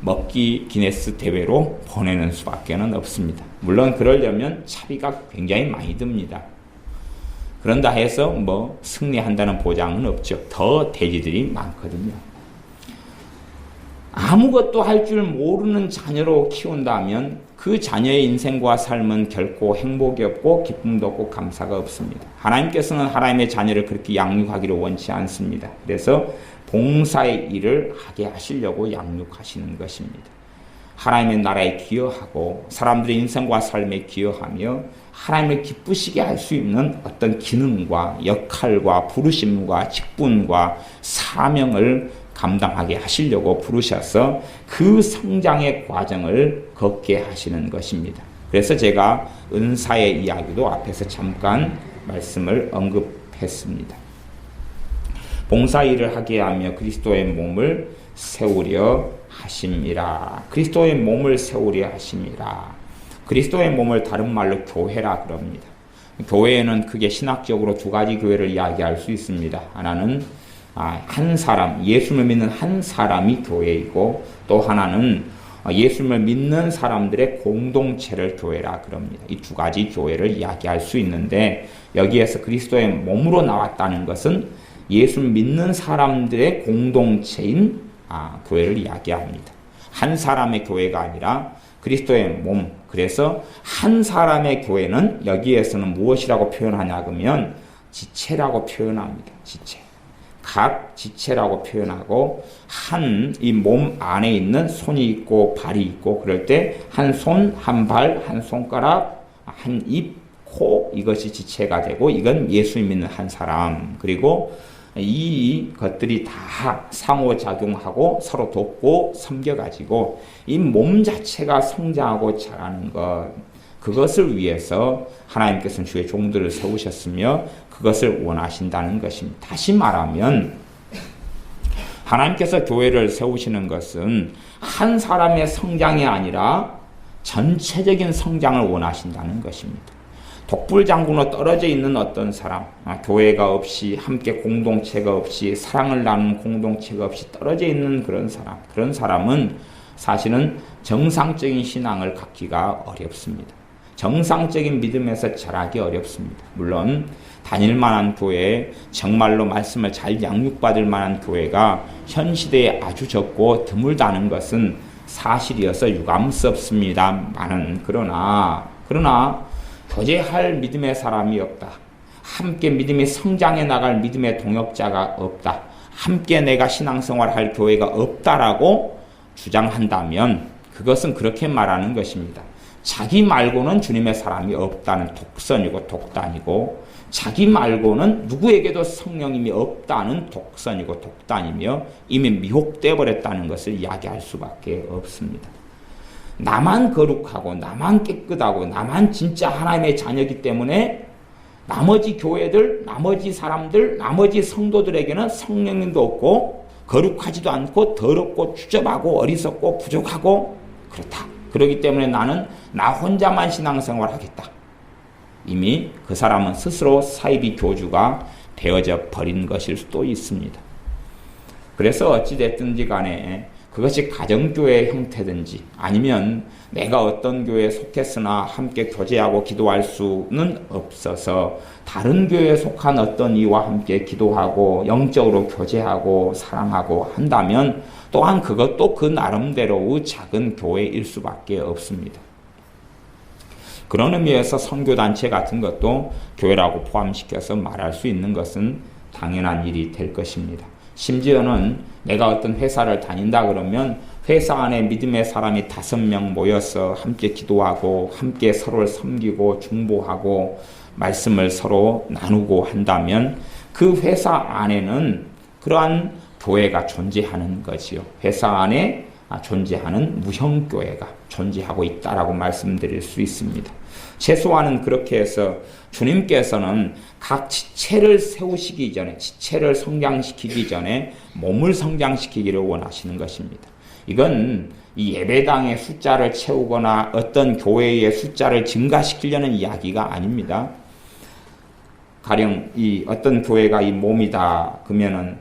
먹기 기네스 대회로 보내는 수밖에 없습니다. 물론 그러려면 차비가 굉장히 많이 듭니다. 그런다 해서 승리한다는 보장은 없죠. 더 돼지들이 많거든요. 아무것도 할 줄 모르는 자녀로 키운다면 그 자녀의 인생과 삶은 결코 행복이 없고 기쁨도 없고 감사가 없습니다. 하나님께서는 하나님의 자녀를 그렇게 양육하기를 원치 않습니다. 그래서 봉사의 일을 하게 하시려고 양육하시는 것입니다. 하나님의 나라에 기여하고 사람들의 인생과 삶에 기여하며 하나님을 기쁘시게 할 수 있는 어떤 기능과 역할과 부르심과 직분과 사명을 감당하게 하시려고 부르셔서 그 성장의 과정을 걷게 하시는 것입니다. 그래서 제가 은사의 이야기도 앞에서 잠깐 말씀을 언급했습니다. 봉사일을 하게 하며 그리스도의 몸을 세우려 하심이라. 그리스도의 몸을 세우려 하심이라. 그리스도의 몸을 다른 말로 교회라 그럽니다. 교회에는 크게 신학적으로 두 가지 교회를 이야기할 수 있습니다. 하나는 한 사람, 예수를 믿는 한 사람이 교회이고, 또 하나는 예수를 믿는 사람들의 공동체를 교회라 그럽니다. 이 두 가지 교회를 이야기할 수 있는데, 여기에서 그리스도의 몸으로 나왔다는 것은 예수를 믿는 사람들의 공동체인 교회를 이야기합니다. 한 사람의 교회가 아니라 그리스도의 몸. 그래서 한 사람의 교회는 여기에서는 무엇이라고 표현하냐 그러면 지체라고 표현합니다. 지체. 각 지체라고 표현하고, 한 이 몸 안에 있는 손이 있고 발이 있고, 그럴 때 한 손, 한 발, 한 손가락, 한 입, 코, 이것이 지체가 되고, 이건 예수 믿는 한 사람. 그리고 이 것들이 다 상호작용하고 서로 돕고 섬겨가지고 이 몸 자체가 성장하고 자라는 것, 그것을 위해서 하나님께서는 주의 종들을 세우셨으며 그것을 원하신다는 것입니다. 다시 말하면 하나님께서 교회를 세우시는 것은 한 사람의 성장이 아니라 전체적인 성장을 원하신다는 것입니다. 독불장군으로 떨어져 있는 어떤 사람, 교회가 없이, 함께 공동체가 없이, 사랑을 나누는 공동체가 없이 떨어져 있는 그런 사람은 사실은 정상적인 신앙을 갖기가 어렵습니다. 정상적인 믿음에서 자라기 어렵습니다. 물론 다닐 만한 교회, 정말로 말씀을 잘 양육받을 만한 교회가 현 시대에 아주 적고 드물다는 것은 사실이어서 유감스럽습니다만은, 그러나 교제할 믿음의 사람이 없다. 함께 믿음이 성장해 나갈 믿음의 동역자가 없다. 함께 내가 신앙생활할 교회가 없다라고 주장한다면 그것은 그렇게 말하는 것입니다. 자기 말고는 주님의 사람이 없다는 독선이고 독단이고, 자기 말고는 누구에게도 성령님이 없다는 독선이고 독단이며 이미 미혹되어 버렸다는 것을 이야기할 수밖에 없습니다. 나만 거룩하고 나만 깨끗하고 나만 진짜 하나님의 자녀이기 때문에 나머지 교회들, 나머지 사람들, 나머지 성도들에게는 성령님도 없고 거룩하지도 않고 더럽고 추접하고 어리석고 부족하고 그렇다. 그렇기 때문에 나는 나 혼자만 신앙생활 하겠다. 이미 그 사람은 스스로 사이비 교주가 되어져 버린 것일 수도 있습니다. 그래서 어찌됐든지 간에 그것이 가정교회의 형태든지 아니면 내가 어떤 교회에 속했으나 함께 교제하고 기도할 수는 없어서 다른 교회에 속한 어떤 이와 함께 기도하고 영적으로 교제하고 사랑하고 한다면 또한 그것도 그 나름대로의 작은 교회일 수밖에 없습니다. 그런 의미에서 선교단체 같은 것도 교회라고 포함시켜서 말할 수 있는 것은 당연한 일이 될 것입니다. 심지어는 내가 어떤 회사를 다닌다 그러면 회사 안에 믿음의 사람이 5명 모여서 함께 기도하고 함께 서로를 섬기고 중보하고 말씀을 서로 나누고 한다면 그 회사 안에는 그러한 교회가 존재하는 거지요. 회사 안에 존재하는 무형교회가 존재하고 있다라고 말씀드릴 수 있습니다. 최소한은 그렇게 해서 주님께서는 각 지체를 세우시기 전에, 지체를 성장시키기 전에 몸을 성장시키기를 원하시는 것입니다. 이건 이 예배당의 숫자를 채우거나 어떤 교회의 숫자를 증가시키려는 이야기가 아닙니다. 가령 이 어떤 교회가 이 몸이다 그러면은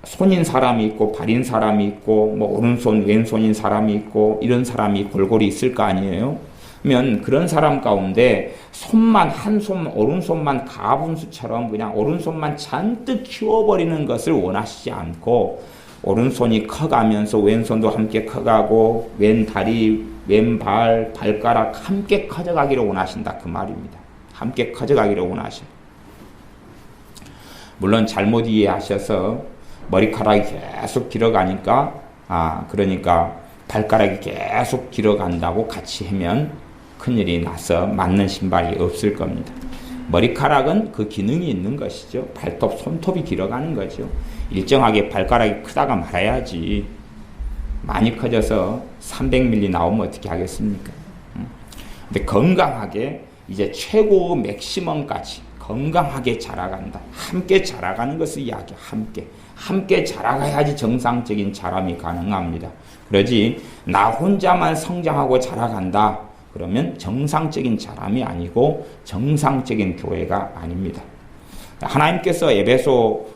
손인 사람이 있고 발인 사람이 있고 뭐 오른손 왼손인 사람이 있고 이런 사람이 골고루 있을 거 아니에요. 그러면 그런 사람 가운데 손만 한 손 오른손만 가분수처럼 그냥 오른손만 잔뜩 키워버리는 것을 원하시지 않고 오른손이 커가면서 왼손도 함께 커가고 왼다리 왼발 발가락 함께 커져가기를 원하신다 그 말입니다. 함께 커져가기를 원하셔. 물론 잘못 이해하셔서 머리카락이 계속 길어가니까 그러니까 발가락이 계속 길어간다고 같이 하면 큰일이 나서 맞는 신발이 없을 겁니다. 머리카락은 그 기능이 있는 것이죠. 발톱, 손톱이 길어가는 거죠. 일정하게 발가락이 크다가 말아야지. 많이 커져서 300mm 나오면 어떻게 하겠습니까? 근데 건강하게 이제 최고 맥시멈까지 건강하게 자라간다. 함께 자라가는 것을 이야기해. 함께 자라가야지 정상적인 자람이 가능합니다. 그러지 나 혼자만 성장하고 자라간다. 그러면 정상적인 자람이 아니고 정상적인 교회가 아닙니다. 하나님께서 에베소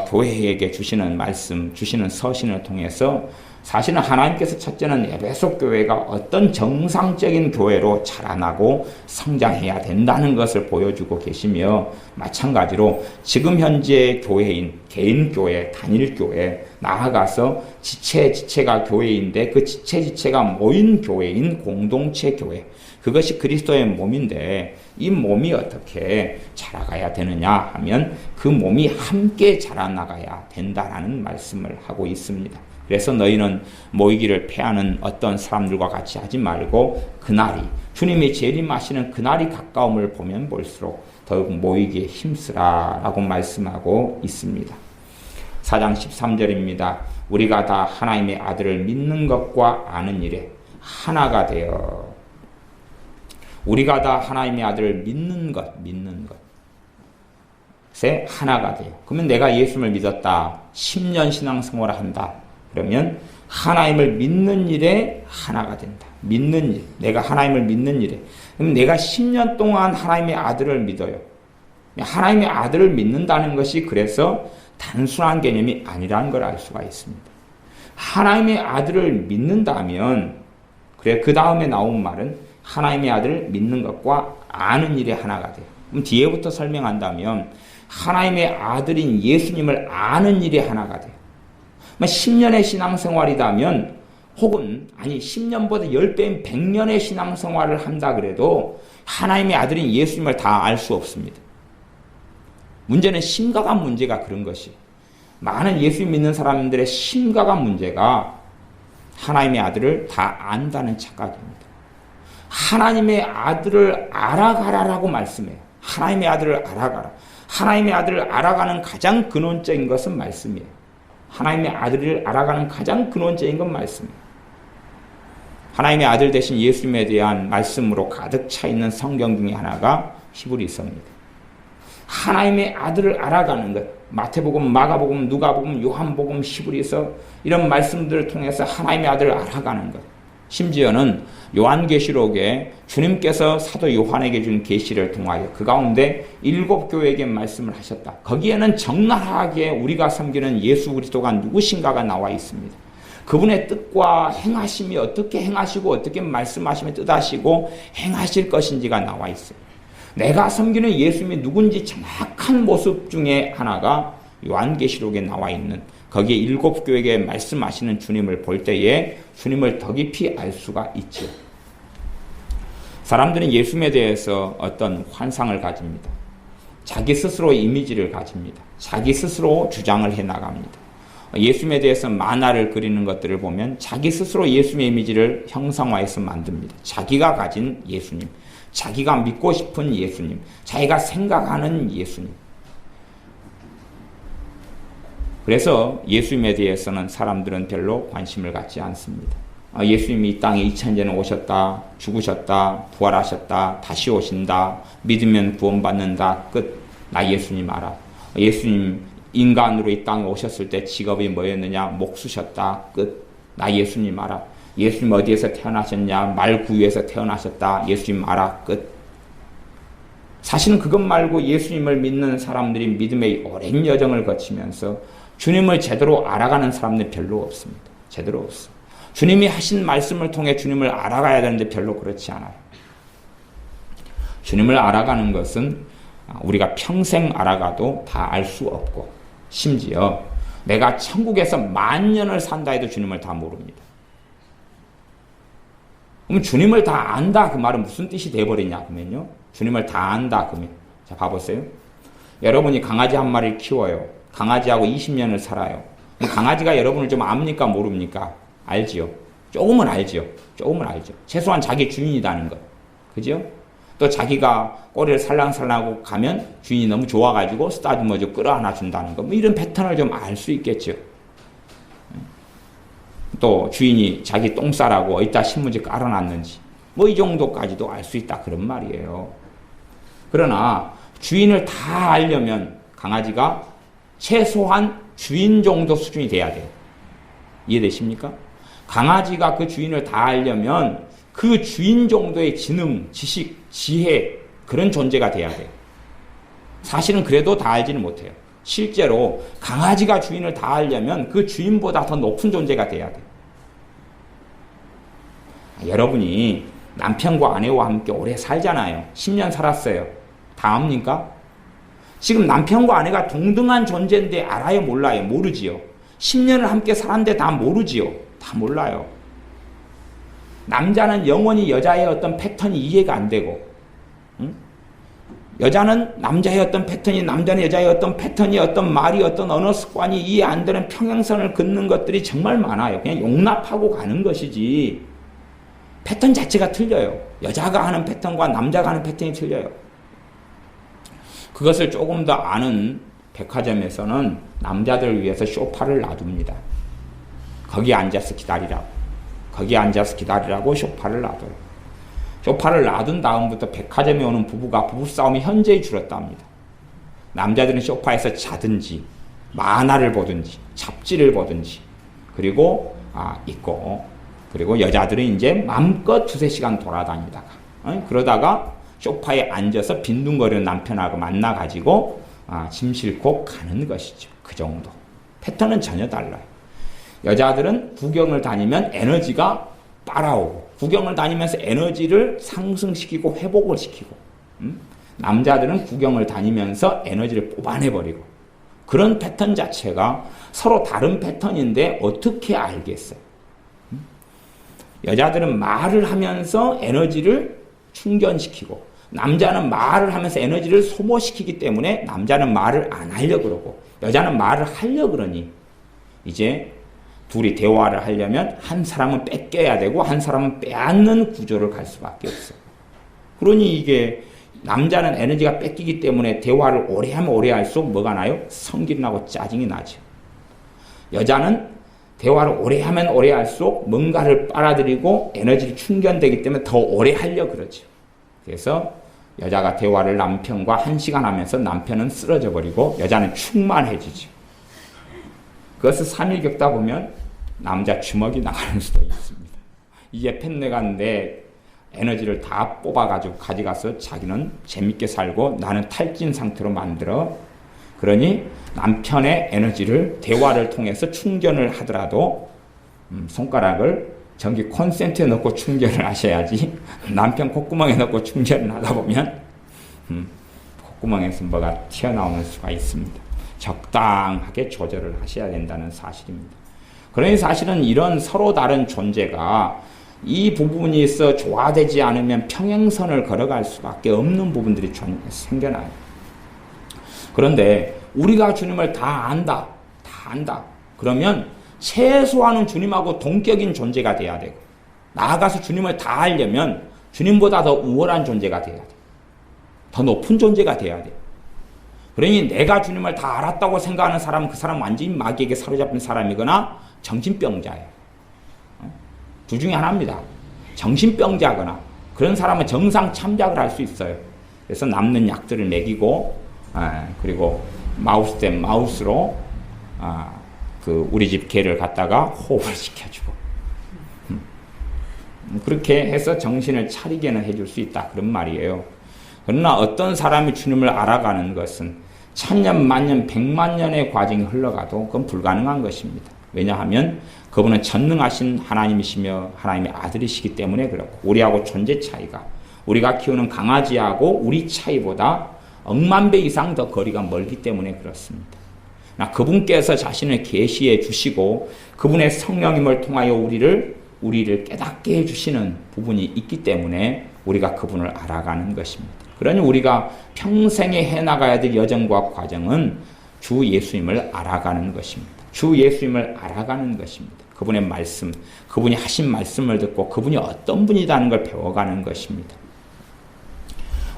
교회에게 주시는 말씀, 주시는 서신을 통해서 사실은 하나님께서 첫째는 에베소 교회가 어떤 정상적인 교회로 자라나고 성장해야 된다는 것을 보여주고 계시며, 마찬가지로 지금 현재 교회인, 개인 교회, 단일 교회, 나아가서 지체가 교회인데 그 지체가 모인 교회인 공동체 교회, 그것이 그리스도의 몸인데 이 몸이 어떻게 자라가야 되느냐 하면 그 몸이 함께 자라나가야 된다라는 말씀을 하고 있습니다. 그래서 너희는 모이기를 패하는 어떤 사람들과 같이 하지 말고 그날이, 주님이 재림하시는 그날이 가까움을 보면 볼수록 더욱 모이기에 힘쓰라 라고 말씀하고 있습니다. 4장 13절입니다. 우리가 다 하나님의 아들을 믿는 것과 아는 일에 하나가 되어, 우리가 다 하나님의 아들을 믿는 것에 하나가 돼요. 그러면 내가 예수를 믿었다. 10년 신앙생활을 한다. 그러면 하나님을 믿는 일에 하나가 된다. 믿는 일. 내가 하나님을 믿는 일에. 그럼 내가 10년 동안 하나님의 아들을 믿어요. 하나님의 아들을 믿는다는 것이 그래서 단순한 개념이 아니라는 걸 알 수가 있습니다. 하나님의 아들을 믿는다면, 그래, 그 다음에 나온 말은 하나님의 아들을 믿는 것과 아는 일에 하나가 돼요. 그럼 뒤에부터 설명한다면 하나님의 아들인 예수님을 아는 일에 하나가 돼요. 10년의 신앙생활이라면, 혹은 10년보다 10배인 100년의 신앙생활을 한다 그래도 하나님의 아들인 예수님을 다 알 수 없습니다. 문제는 심각한 문제가 그런 것이, 많은 예수님 믿는 사람들의 심각한 문제가 하나님의 아들을 다 안다는 착각입니다. 하나님의 아들을 알아가라라고 말씀해요. 하나님의 아들을 알아가라. 하나님의 아들을 알아가는 가장 근원적인 것은 말씀이에요. 하나님의 아들을 알아가는 가장 근원적인 건 말씀이에요. 하나님의 아들 대신 예수님에 대한 말씀으로 가득 차 있는 성경 중에 하나가 히브리서입니다. 하나님의 아들을 알아가는 것, 마태복음, 마가복음, 누가복음, 요한복음, 히브리서, 이런 말씀들을 통해서 하나님의 아들을 알아가는 것. 심지어는 요한계시록에 주님께서 사도 요한에게 준 계시를 통하여 그 가운데 7교회에게 말씀을 하셨다. 거기에는 적나라하게 우리가 섬기는 예수 그리스도가 누구신가가 나와 있습니다. 그분의 뜻과 행하심이 어떻게 행하시고 어떻게 말씀하시며 뜻하시고 행하실 것인지가 나와 있어요. 내가 섬기는 예수님이 누군지 정확한 모습 중에 하나가 요한계시록에 나와 있는, 거기에 7교회에게 말씀하시는 주님을 볼 때에 주님을 더 깊이 알 수가 있죠. 사람들은 예수님에 대해서 어떤 환상을 가집니다. 자기 스스로 이미지를 가집니다. 자기 스스로 주장을 해나갑니다. 예수님에 대해서 만화를 그리는 것들을 보면 자기 스스로 예수님의 이미지를 형상화해서 만듭니다. 자기가 가진 예수님, 자기가 믿고 싶은 예수님, 자기가 생각하는 예수님. 그래서 예수님에 대해서는 사람들은 별로 관심을 갖지 않습니다. 예수님이 이 땅에 2000년 전에 오셨다, 죽으셨다, 부활하셨다, 다시 오신다, 믿으면 구원받는다, 끝. 나 예수님 알아. 예수님 인간으로 이 땅에 오셨을 때 직업이 뭐였느냐, 목 쑤셨다, 끝. 나 예수님 알아. 예수님 어디에서 태어나셨냐, 말구유에서 태어나셨다, 예수님 알아, 끝. 사실은 그것 말고 예수님을 믿는 사람들이 믿음의 오랜 여정을 거치면서 주님을 제대로 알아가는 사람들이 별로 없습니다. 제대로 없어. 주님이 하신 말씀을 통해 주님을 알아가야 되는데 별로 그렇지 않아요. 주님을 알아가는 것은 우리가 평생 알아가도 다 알 수 없고, 심지어 내가 천국에서 10,000년을 산다 해도 주님을 다 모릅니다. 그럼 주님을 다 안다 그 말은 무슨 뜻이 돼버리냐 그러면요, 주님을 다 안다 그러면, 자 봐보세요. 여러분이 강아지 한 마리를 키워요. 강아지하고 20년을 살아요. 강아지가 여러분을 좀 압니까 모릅니까? 알지요. 조금은 알죠. 조금은 알죠. 최소한 자기 주인이라는 것. 그죠? 또 자기가 꼬리를 살랑살랑하고 가면 주인이 너무 좋아가지고 쓰다듬어줘 끌어안아 준다는 것. 뭐 이런 패턴을 좀 알 수 있겠죠. 또 주인이 자기 똥 싸라고 어디다 신문지 깔아놨는지 뭐 이 정도까지도 알 수 있다 그런 말이에요. 그러나 주인을 다 알려면 강아지가 최소한 주인 정도 수준이 돼야 돼요. 이해되십니까? 강아지가 그 주인을 다 알려면 그 주인 정도의 지능, 지식, 지혜 그런 존재가 돼야 돼요. 사실은 그래도 다 알지는 못해요. 실제로 강아지가 주인을 다 알려면 그 주인보다 더 높은 존재가 돼야 돼요. 여러분이 남편과 아내와 함께 오래 살잖아요. 10년 살았어요. 다 압니까? 지금 남편과 아내가 동등한 존재인데 알아요? 몰라요? 모르지요. 10년을 함께 살았는데 다 모르지요. 다 몰라요. 남자는 영원히 여자의 어떤 패턴이 이해가 안 되고, 응? 여자는 남자의 어떤 패턴이, 남자는 여자의 어떤 패턴이, 어떤 말이, 어떤 언어 습관이 이해 안 되는 평행선을 긋는 것들이 정말 많아요. 그냥 용납하고 가는 것이지 패턴 자체가 틀려요. 여자가 하는 패턴과 남자가 하는 패턴이 틀려요. 그것을 조금 더 아는 백화점에서는 남자들을 위해서 소파를 놔둡니다. 거기 앉아서 기다리라고. 거기 앉아서 기다리라고 소파를 놔둬요. 소파를 놔둔 다음부터 백화점에 오는 부부가 부부싸움이 현저히 줄었답니다. 남자들은 소파에서 자든지 만화를 보든지 잡지를 보든지 그리고 있고, 그리고 여자들은 이제 마음껏 2-3시간 돌아다니다가 그러다가 소파에 앉아서 빈둥거리는 남편하고 만나가지고 짐 싣고 가는 것이죠. 그 정도. 패턴은 전혀 달라요. 여자들은 구경을 다니면 에너지가 빨아오고, 구경을 다니면서 에너지를 상승시키고 회복을 시키고, 남자들은 구경을 다니면서 에너지를 뽑아내버리고, 그런 패턴 자체가 서로 다른 패턴인데 어떻게 알겠어요? 여자들은 말을 하면서 에너지를 충전시키고, 남자는 말을 하면서 에너지를 소모시키기 때문에 남자는 말을 안 하려고 그러고 여자는 말을 하려고 그러니 이제 둘이 대화를 하려면 한 사람은 뺏겨야 되고 한 사람은 빼앗는 구조를 갈 수밖에 없어요. 그러니 이게 남자는 에너지가 뺏기기 때문에 대화를 오래 하면 오래 할수록 뭐가 나요? 성질이 나고 짜증이 나죠. 여자는 대화를 오래 하면 오래 할수록 뭔가를 빨아들이고 에너지를 충전되기 때문에 더 오래 하려고 그러죠. 그래서 여자가 대화를 남편과 1시간 하면서 남편은 쓰러져 버리고 여자는 충만해지죠. 그것을 3일 겪다 보면 남자 주먹이 나가는 수도 있습니다. 이제 팬내가 내 에너지를 다 뽑아가지고 가져가서 자기는 재밌게 살고 나는 탈진 상태로 만들어. 그러니 남편의 에너지를 대화를 통해서 충전을 하더라도 손가락을 전기 콘센트에 넣고 충전을 하셔야지 남편 콧구멍에 넣고 충전을 하다 보면 콧구멍에서 뭐가 튀어나오는 수가 있습니다. 적당하게 조절을 하셔야 된다는 사실입니다. 그러니 사실은 이런 서로 다른 존재가 이 부분이 있어 조화되지 않으면 평행선을 걸어갈 수밖에 없는 부분들이 생겨나요. 그런데 우리가 주님을 다 안다. 그러면 최소한은 주님하고 동격인 존재가 돼야 되고, 나아가서 주님을 다 알려면 주님보다 더 우월한 존재가 돼야 돼. 더 높은 존재가 돼야 돼. 그러니 내가 주님을 다 알았다고 생각하는 사람은 그 사람 완전히 마귀에게 사로잡힌 사람이거나 정신병자예요. 둘 중에 하나입니다. 정신병자거나 그런 사람은 정상 참작을 할 수 있어요. 그래서 남는 약들을 먹이고 그리고 마우스 된 마우스로 우리 집 개를 갖다가 호흡을 시켜주고 그렇게 해서 정신을 차리게는 해줄 수 있다 그런 말이에요. 그러나 어떤 사람이 주님을 알아가는 것은 천년, 만년, 백만 년의 과정이 흘러가도 그건 불가능한 것입니다. 왜냐하면 그분은 전능하신 하나님이시며 하나님의 아들이시기 때문에 그렇고, 우리하고 존재 차이가 우리가 키우는 강아지하고 우리 차이보다 억만 배 이상 더 거리가 멀기 때문에 그렇습니다. 그분께서 자신을 계시해 주시고 그분의 성령님을 통하여 우리를 깨닫게 해주시는 부분이 있기 때문에 우리가 그분을 알아가는 것입니다. 그러니 우리가 평생에 해나가야 될 여정과 과정은 주 예수님을 알아가는 것입니다. 주 예수님을 알아가는 것입니다. 그분의 말씀, 그분이 하신 말씀을 듣고 그분이 어떤 분이라는 걸 배워가는 것입니다.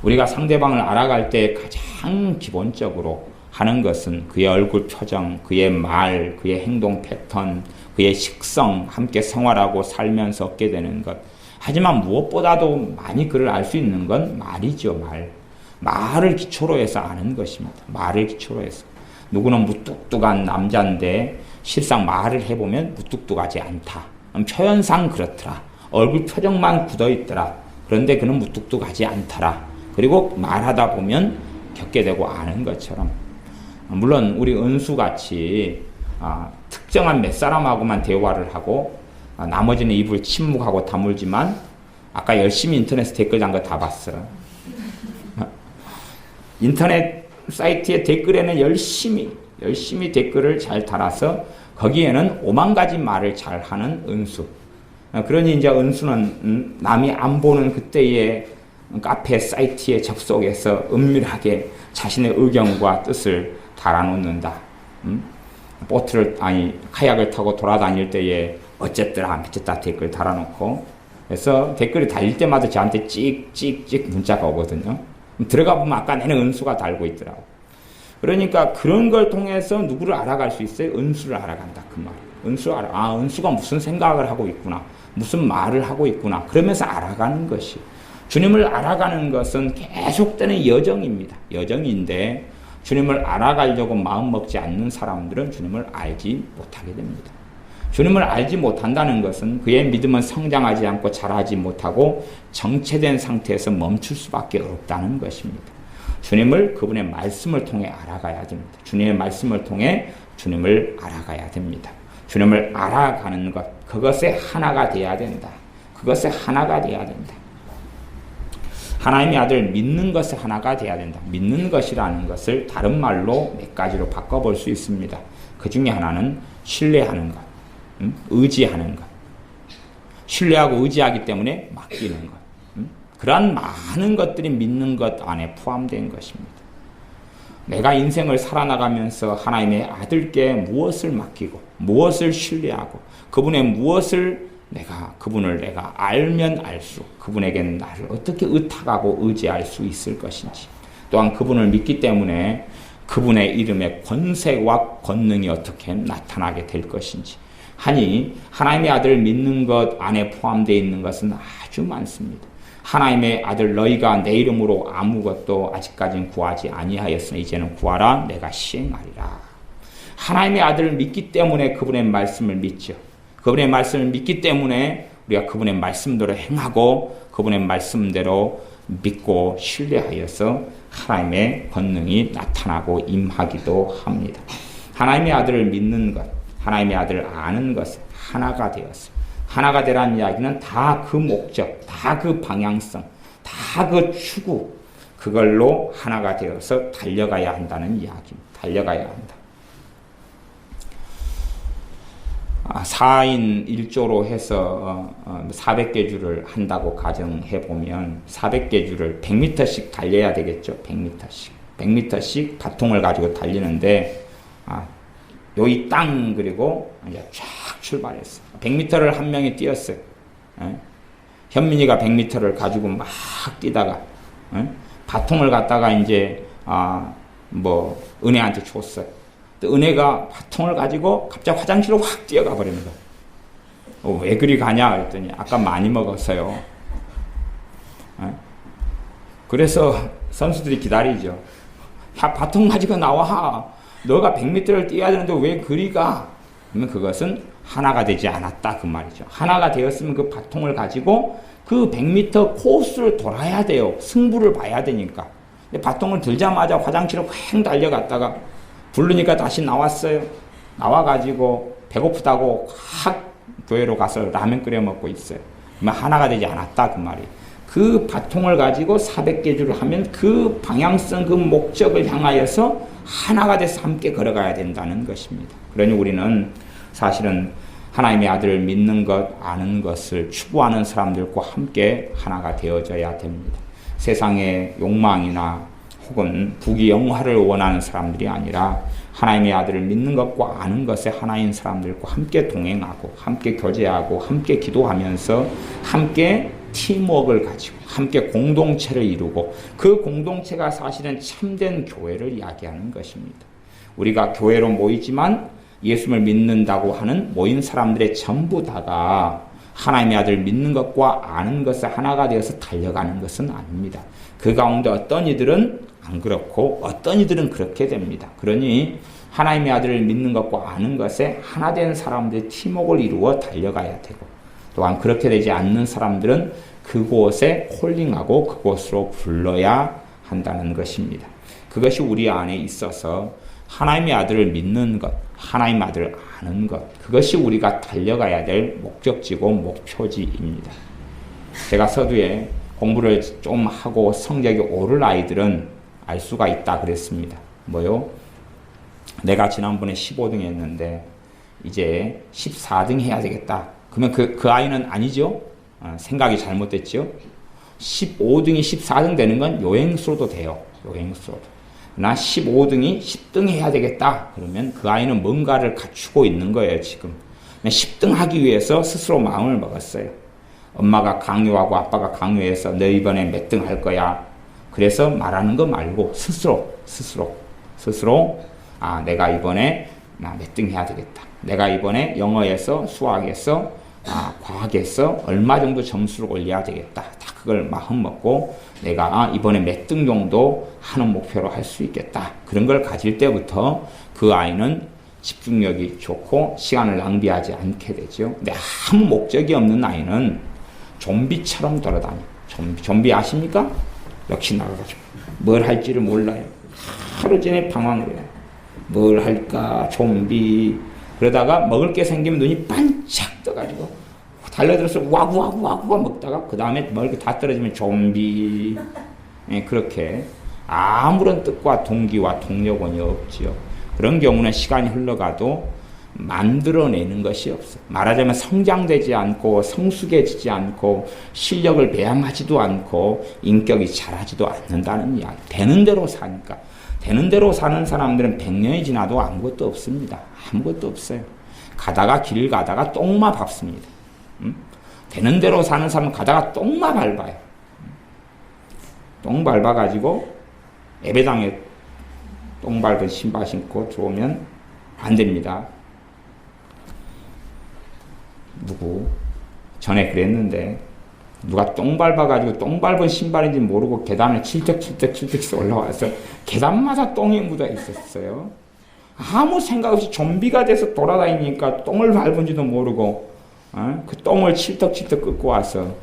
우리가 상대방을 알아갈 때 가장 기본적으로 하는 것은 그의 얼굴 표정, 그의 말, 그의 행동 패턴, 그의 식성, 함께 생활하고 살면서 얻게 되는 것. 하지만 무엇보다도 많이 그를 알 수 있는 건 말이죠, 말. 말을 기초로 해서 아는 것입니다. 말을 기초로 해서. 누구는 무뚝뚝한 남자인데 실상 말을 해보면 무뚝뚝하지 않다. 표현상 그렇더라. 얼굴 표정만 굳어있더라. 그런데 그는 무뚝뚝하지 않더라. 그리고 말하다 보면 겪게 되고 아는 것처럼. 물론 우리 은수같이 특정한 몇 사람하고만 대화를 하고 나머지는 입을 침묵하고 다물지만 아까 열심히 인터넷에 댓글 단 거 다 봤어. 인터넷 사이트의 댓글에는 열심히 댓글을 잘 달아서 거기에는 5만 가지 말을 잘 하는 은수. 그러니 이제 은수는 남이 안 보는 그때의 카페 사이트에 접속해서 은밀하게 자신의 의견과 뜻을 달아놓는다. 카약을 타고 돌아다닐 때에 어쨌더라 미쳤다 댓글 달아놓고, 그래서 댓글이 달릴 때마다 저한테 찍찍찍 문자가 오거든요. 들어가 보면 아까 내는 은수가 달고 있더라고. 그러니까 그런 걸 통해서 누구를 알아갈 수 있어요? 은수를 알아간다 그 말. 은수가 무슨 생각을 하고 있구나, 무슨 말을 하고 있구나, 그러면서 알아가는 것이. 주님을 알아가는 것은 계속되는 여정입니다. 여정인데 주님을 알아가려고 마음 먹지 않는 사람들은 주님을 알지 못하게 됩니다. 주님을 알지 못한다는 것은 그의 믿음은 성장하지 않고 자라지 못하고 정체된 상태에서 멈출 수밖에 없다는 것입니다. 주님을 그분의 말씀을 통해 알아가야 됩니다. 주님의 말씀을 통해 주님을 알아가야 됩니다. 주님을 알아가는 것, 그것에 하나가 돼야 된다. 그것에 하나가 돼야 된다. 하나님의 아들 믿는 것에 하나가 돼야 된다. 믿는 것이라는 것을 다른 말로 몇 가지로 바꿔볼 수 있습니다. 그 중에 하나는 신뢰하는 것, 의지하는 것. 신뢰하고 의지하기 때문에 맡기는 것. 그러한 많은 것들이 믿는 것 안에 포함된 것입니다. 내가 인생을 살아나가면서 하나님의 아들께 무엇을 맡기고 무엇을 신뢰하고 그분의 그분을 내가 알면 알수록 그분에게는 나를 어떻게 의탁하고 의지할 수 있을 것인지, 또한 그분을 믿기 때문에 그분의 이름의 권세와 권능이 어떻게 나타나게 될 것인지 하니, 하나님의 아들을 믿는 것 안에 포함되어 있는 것은 아주 많습니다. 하나님의 아들 너희가 내 이름으로 아무것도 아직까지는 구하지 아니하였으니 이제는 구하라 내가 시행하리라. 하나님의 아들을 믿기 때문에 그분의 말씀을 믿죠. 그분의 말씀을 믿기 때문에 우리가 그분의 말씀대로 행하고 그분의 말씀대로 믿고 신뢰하여서 하나님의 권능이 나타나고 임하기도 합니다. 하나님의 아들을 믿는 것, 하나님의 아들을 아는 것은 하나가 되었습니다. 하나가 되라는 이야기는 다 그 목적, 다 그 방향성, 다 그 추구, 그걸로 하나가 되어서 달려가야 한다는 이야기입니다. 달려가야 한다. 4인 1조로 해서 400개 줄을 한다고 가정해보면 400개 줄을 100m씩 달려야 되겠죠. 100m씩 바통을 가지고 달리는데 여기 땅 그리고 이제 쫙 출발했어요. 100m를 한 명이 뛰었어요. 현민이가 100m를 가지고 막 뛰다가 바통을 갖다가 이제 은혜한테 줬어요. 또 은혜가 바통을 가지고 갑자기 화장실로 확 뛰어가 버리는 거예요. 왜 그리 가냐 그랬더니 아까 많이 먹었어요. 그래서 선수들이 기다리죠. 야, 바통 가지고 나와. 너가 100m를 뛰어야 되는데 왜 그리 가? 그러면 그것은 하나가 되지 않았다 그 말이죠. 하나가 되었으면 그 바통을 가지고 그 100m 코스를 돌아야 돼요. 승부를 봐야 되니까. 근데 바통을 들자마자 화장실로 휑 달려갔다가 부르니까 다시 나왔어요. 나와가지고 배고프다고 확 교회로 가서 라면 끓여 먹고 있어요. 그러면 하나가 되지 않았다 그 말이에요. 그 바통을 가지고 400개 줄을 하면 그 방향성, 그 목적을 향하여서 하나가 돼서 함께 걸어가야 된다는 것입니다. 그러니 우리는 사실은 하나님의 아들을 믿는 것, 아는 것을 추구하는 사람들과 함께 하나가 되어져야 됩니다. 세상의 욕망이나 혹은 부귀영화를 원하는 사람들이 아니라 하나님의 아들을 믿는 것과 아는 것에 하나인 사람들과 함께 동행하고 함께 교제하고 함께 기도하면서 함께 팀워크를 가지고 함께 공동체를 이루고 그 공동체가 사실은 참된 교회를 이야기하는 것입니다. 우리가 교회로 모이지만 예수를 믿는다고 하는 모인 사람들의 전부 다가 하나님의 아들을 믿는 것과 아는 것에 하나가 되어서 달려가는 것은 아닙니다. 그 가운데 어떤 이들은 안 그렇고 어떤 이들은 그렇게 됩니다. 그러니 하나님의 아들을 믿는 것과 아는 것에 하나 된 사람들의 팀워크를 이루어 달려가야 되고 또한 그렇게 되지 않는 사람들은 그곳에 콜링하고 그곳으로 불러야 한다는 것입니다. 그것이 우리 안에 있어서 하나님의 아들을 믿는 것, 하나님의 아들을 아는 것, 그것이 우리가 달려가야 될 목적지고 목표지입니다. 제가 서두에 공부를 좀 하고 성적이 오를 아이들은 알 수가 있다 그랬습니다. 뭐요? 내가 지난번에 15등 했는데 이제 14등 해야 되겠다. 그러면 그 아이는 아니죠? 생각이 잘못됐죠? 15등이 14등 되는 건 요행수로도 돼요. 요행수로도. 나 15등이 10등 해야 되겠다. 그러면 그 아이는 뭔가를 갖추고 있는 거예요, 지금. 10등 하기 위해서 스스로 마음을 먹었어요. 엄마가 강요하고 아빠가 강요해서 너 이번에 몇 등 할 거야. 그래서 말하는 거 말고 스스로 내가 이번에 몇 등 해야 되겠다. 내가 이번에 영어에서 수학에서 과학에서 얼마 정도 점수를 올려야 되겠다. 다 그걸 마음 먹고 내가 이번에 몇 등 정도 하는 목표로 할 수 있겠다. 그런 걸 가질 때부터 그 아이는 집중력이 좋고 시간을 낭비하지 않게 되죠. 근데 아무 목적이 없는 아이는 좀비처럼 돌아다녀. 좀비 아십니까? 역시 나가가지고 뭘 할지를 몰라요. 하루 종일 방황을 해요. 뭘 할까 좀비. 그러다가 먹을 게 생기면 눈이 반짝 떠가지고 달려들어서 와구와구 먹다가 그 다음에 먹을 게 다 떨어지면 좀비. 그렇게 아무런 뜻과 동기와 동력원이 없지요. 그런 경우는 시간이 흘러가도 만들어내는 것이 없어요. 말하자면 성장되지 않고 성숙해지지 않고 실력을 배양하지도 않고 인격이 자라지도 않는다는 이야기. 되는 대로 사니까. 되는 대로 사는 사람들은 100년이 지나도 아무것도 없습니다. 아무것도 없어요. 길을 가다가 똥마 밟습니다. 되는 대로 사는 사람은 가다가 똥마 밟아요. 똥 밟아가지고 예배당에 똥 밟은 신발 신고 들어오면 안 됩니다. 전에 그랬는데 누가 똥 밟아가지고 똥 밟은 신발인지 모르고 계단을 칠떡 올라와서 계단마다 똥이 묻어 있었어요. 아무 생각 없이 좀비가 돼서 돌아다니니까 똥을 밟은지도 모르고 그 똥을 칠떡 끄고 와서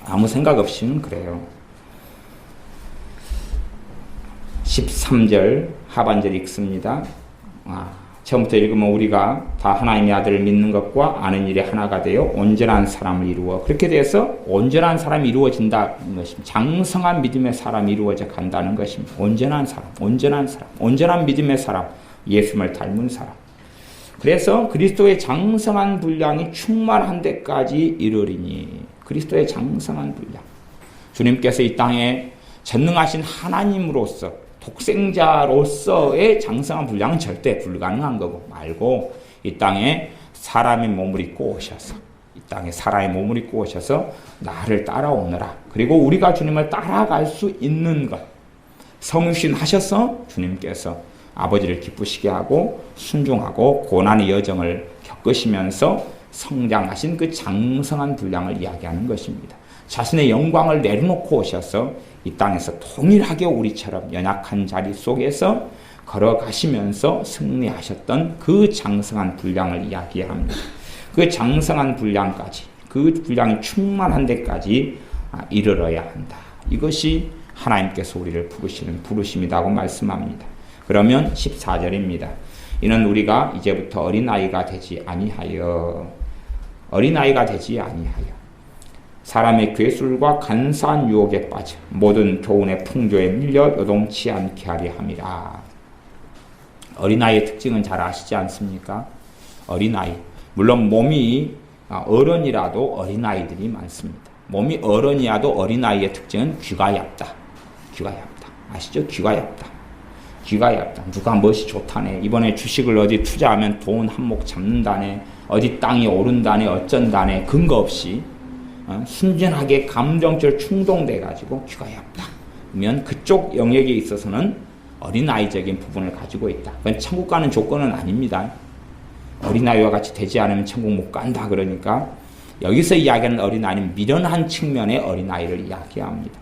아무 생각 없이는 그래요. 13절 하반절 읽습니다. 처음부터 읽으면 우리가 다 하나님의 아들을 믿는 것과 아는 일에 하나가 되어 온전한 사람을 이루어 그렇게 돼서 온전한 사람이 이루어진다는 것입니다. 장성한 믿음의 사람이 이루어져 간다는 것입니다. 온전한 믿음의 사람, 예수님을 닮은 사람. 그래서 그리스도의 장성한 분량이 충만한 데까지 이르리니 그리스도의 장성한 분량. 주님께서 이 땅에 전능하신 하나님으로서 독생자로서의 장성한 분량은 절대 불가능한 거고 말고 이 땅에 사람의 몸을 입고 오셔서 나를 따라오느라. 그리고 우리가 주님을 따라갈 수 있는 것. 성육신하셔서 주님께서 아버지를 기쁘시게 하고 순종하고 고난의 여정을 겪으시면서 성장하신 그 장성한 분량을 이야기하는 것입니다. 자신의 영광을 내려놓고 오셔서 이 땅에서 동일하게 우리처럼 연약한 자리 속에서 걸어가시면서 승리하셨던 그 장성한 분량을 이야기합니다. 그 장성한 분량까지, 그 분량이 충만한 데까지 이르러야 한다. 이것이 하나님께서 우리를 부르시는 부르심이라고 말씀합니다. 그러면 14절입니다. 이는 우리가 이제부터 어린아이가 되지 아니하여 사람의 괴술과 간사한 유혹에 빠져 모든 교훈의 풍조에 밀려 요동치 않게 하려 함이라. 어린아이의 특징은 잘 아시지 않습니까? 어린아이. 물론 몸이 어른이라도 어린아이들이 많습니다. 몸이 어른이라도 어린아이의 특징은 귀가 얇다. 귀가 얇다. 아시죠? 귀가 얇다. 귀가 얇다. 누가 멋이 좋다네. 이번에 주식을 어디 투자하면 돈 한몫 잡는다네. 어디 땅이 오른다네. 어쩐다네. 근거 없이 순진하게 감정적으로 충동돼가지고 귀가 얇다. 그러면 그쪽 영역에 있어서는 어린아이적인 부분을 가지고 있다. 그건 천국 가는 조건은 아닙니다. 어린아이와 같이 되지 않으면 천국 못 간다. 그러니까 여기서 이야기하는 어린아이는 미련한 측면의 어린아이를 이야기합니다.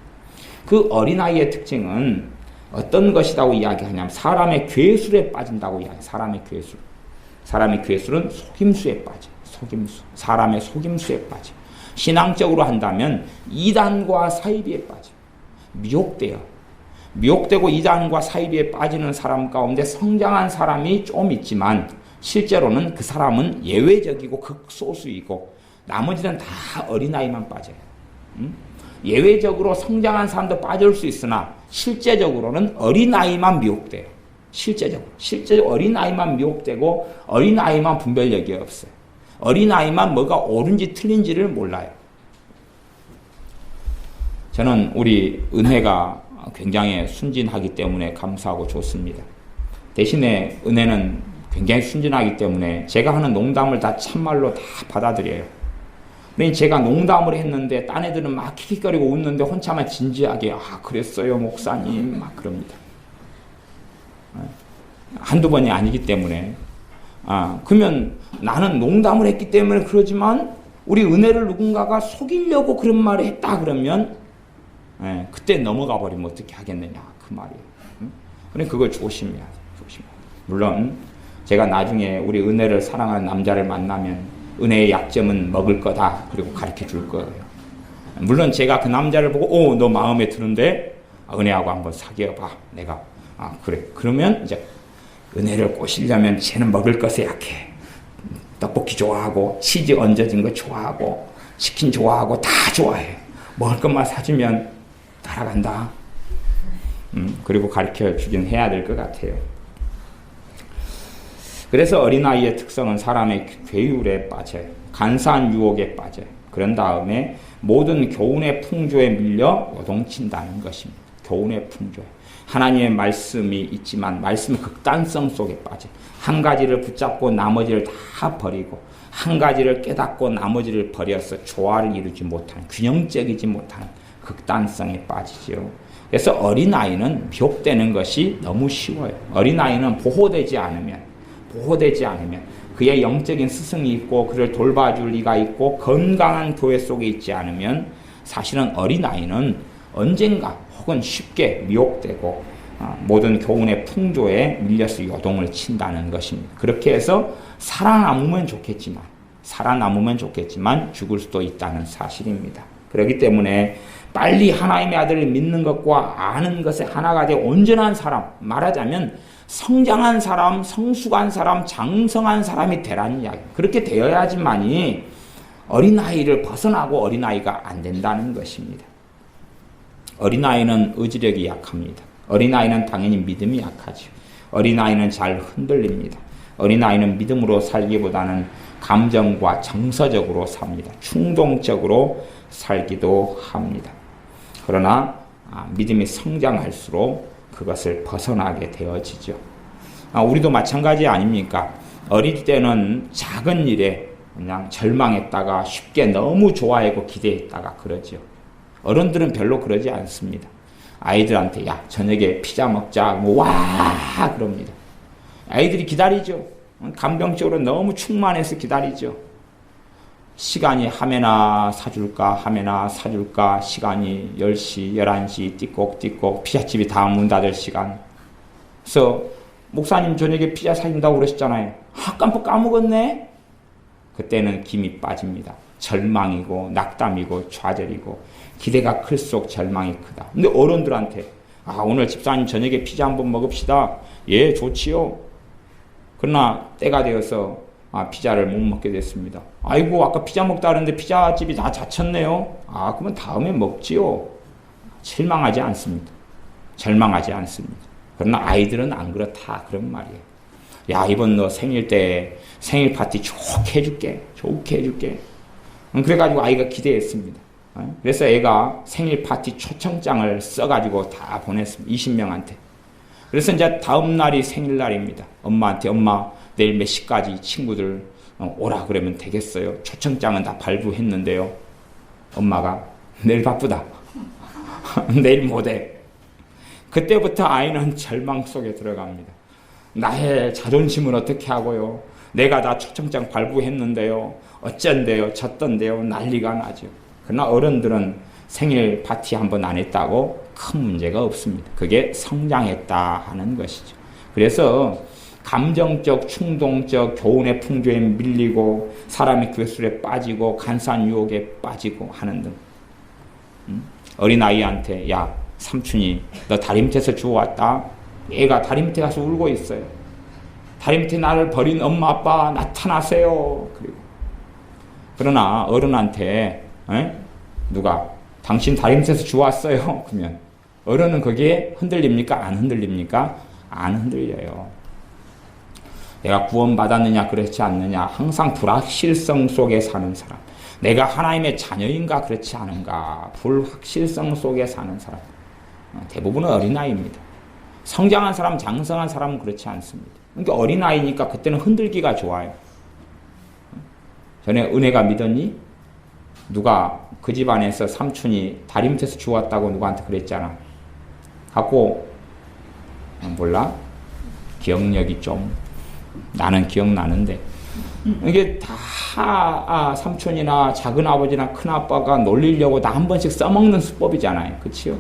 그 어린아이의 특징은 어떤 것이라고 이야기하냐면 사람의 괴술에 빠진다고 이야기해요. 사람의 괴술은 속임수에 빠져. 사람의 속임수에 빠져. 신앙적으로 한다면 이단과 사이비에 빠져. 미혹되고 이단과 사이비에 빠지는 사람 가운데 성장한 사람이 좀 있지만 실제로는 그 사람은 예외적이고 극소수이고 나머지는 다 어린아이만 빠져요. 예외적으로 성장한 사람도 빠질 수 있으나 실제적으로는 어린아이만 미혹돼요. 실제적으로 어린아이만 미혹되고 어린아이만 분별력이 없어요. 어린아이만 뭐가 옳은지 틀린지를 몰라요. 저는 우리 은혜가 굉장히 순진하기 때문에 감사하고 좋습니다. 대신에 은혜는 굉장히 순진하기 때문에 제가 하는 농담을 다 참말로 다 받아들여요. 그러니 제가 농담을 했는데 딴 애들은 막 킥킥거리고 웃는데 혼자만 진지하게 그랬어요 목사님 막 그럽니다. 한두 번이 아니기 때문에 그러면 나는 농담을 했기 때문에 그러지만 우리 은혜를 누군가가 속이려고 그런 말을 했다 그러면 그때 넘어가 버리면 어떻게 하겠느냐 그 말이에요. 그러니 그걸 조심해야 돼요. 물론 제가 나중에 우리 은혜를 사랑하는 남자를 만나면 은혜의 약점은 먹을 거다 그리고 가르쳐 줄 거예요. 물론 제가 그 남자를 보고 너 마음에 드는데 은혜하고 한번 사귀어봐. 내가 그래. 그러면 이제 은혜를 꼬시려면 쟤는 먹을 것에 약해. 떡볶이 좋아하고 치즈 얹어진 거 좋아하고 치킨 좋아하고 다 좋아해. 먹을 것만 사주면 따라간다. 그리고 가르쳐 주긴 해야 될 것 같아요. 그래서 어린아이의 특성은 사람의 괴율에 빠져요. 간사한 유혹에 빠져요. 그런 다음에 모든 교훈의 풍조에 밀려 요동친다는 것입니다. 교훈의 풍조에. 하나님의 말씀이 있지만 말씀의 극단성 속에 빠져요. 한 가지를 붙잡고 나머지를 다 버리고 한 가지를 깨닫고 나머지를 버려서 조화를 이루지 못하는 균형적이지 못하는 극단성에 빠지죠. 그래서 어린아이는 미혹되는 것이 너무 쉬워요. 어린아이는 보호되지 않으면 그의 영적인 스승이 있고 그를 돌봐줄 이가 있고 건강한 교회 속에 있지 않으면 사실은 어린아이는 언젠가 혹은 쉽게 미혹되고 모든 교훈의 풍조에 밀려서 요동을 친다는 것입니다. 그렇게 해서 살아남으면 좋겠지만 죽을 수도 있다는 사실입니다. 그렇기 때문에 빨리 하나님의 아들을 믿는 것과 아는 것에 하나가 되어 온전한 사람, 말하자면 성장한 사람, 성숙한 사람, 장성한 사람이 되라는 이야기. 그렇게 되어야지만이 어린아이를 벗어나고 어린아이가 안 된다는 것입니다. 어린아이는 의지력이 약합니다. 어린아이는 당연히 믿음이 약하죠. 어린아이는 잘 흔들립니다. 어린아이는 믿음으로 살기보다는 감정과 정서적으로 삽니다. 충동적으로 살기도 합니다. 그러나 믿음이 성장할수록 그것을 벗어나게 되어지죠. 우리도 마찬가지 아닙니까? 어릴 때는 작은 일에 그냥 절망했다가 쉽게 너무 좋아하고 기대했다가 그러죠. 어른들은 별로 그러지 않습니다. 아이들한테 야 저녁에 피자 먹자 와 그럽니다. 아이들이 기다리죠. 감정적으로 너무 충만해서 기다리죠. 시간이 하면아 사줄까 시간이 10시 11시 띠곡 피자집이 다 문 닫을 시간. 그래서 목사님 저녁에 피자 사준다고 그러셨잖아요. 깜빡 까먹었네. 그때는 김이 빠집니다. 절망이고 낙담이고 좌절이고 기대가 클수록 절망이 크다. 근데 어른들한테 오늘 집사님 저녁에 피자 한번 먹읍시다. 예 좋지요. 그러나 때가 되어서 피자를 못 먹게 됐습니다. 아이고 아까 피자 먹다 그랬는데 피자집이 다 닫혔네요. 그러면 다음에 먹지요. 절망하지 않습니다. 그러나 아이들은 안 그렇다 그런 말이에요. 야 이번 너 생일 때 생일 파티 좋게 해줄게. 그래가지고 아이가 기대했습니다. 그래서 애가 생일 파티 초청장을 써가지고 다 보냈습니다. 20명한테. 그래서 이제 다음 날이 생일날입니다. 엄마한테 엄마 내일 몇 시까지 친구들 오라 그러면 되겠어요. 초청장은 다 발부했는데요. 엄마가 내일 바쁘다. 내일 못해. 그때부터 아이는 절망 속에 들어갑니다. 나의 자존심은 어떻게 하고요. 내가 다 초청장 발부했는데요. 어쩐데요. 졌던데요. 난리가 나죠. 그러나 어른들은 생일 파티 한 번 안 했다고 큰 문제가 없습니다. 그게 성장했다 하는 것이죠. 그래서 감정적, 충동적, 교훈의 풍조에 밀리고 사람의 괴술에 빠지고 간사한 유혹에 빠지고 하는 등 어린아이한테 야 삼촌이 너 다리 밑에서 주워왔다. 애가 다리 밑에 가서 울고 있어요. 다리 밑에 나를 버린 엄마 아빠 나타나세요. 그리고 그러나 어른한테 누가 당신 다리 밑에서 주워왔어요. 그러면 어른은 거기에 흔들립니까? 안 흔들립니까? 안 흔들려요. 내가 구원받았느냐 그렇지 않느냐 항상 불확실성 속에 사는 사람. 내가 하나님의 자녀인가 그렇지 않은가 불확실성 속에 사는 사람. 대부분은 어린아이입니다. 성장한 사람, 장성한 사람은 그렇지 않습니다. 그러니까 어린아이니까 그때는 흔들기가 좋아요. 전에 은혜가 믿었니? 누가 그 집안에서 삼촌이 다리 밑에서 주웠다고 누구한테 그랬잖아. 갖고 몰라? 기억력이 좀 나는 기억나는데 이게 다 삼촌이나 작은아버지나 큰아빠가 놀리려고 다 한 번씩 써먹는 수법이잖아요. 그치요?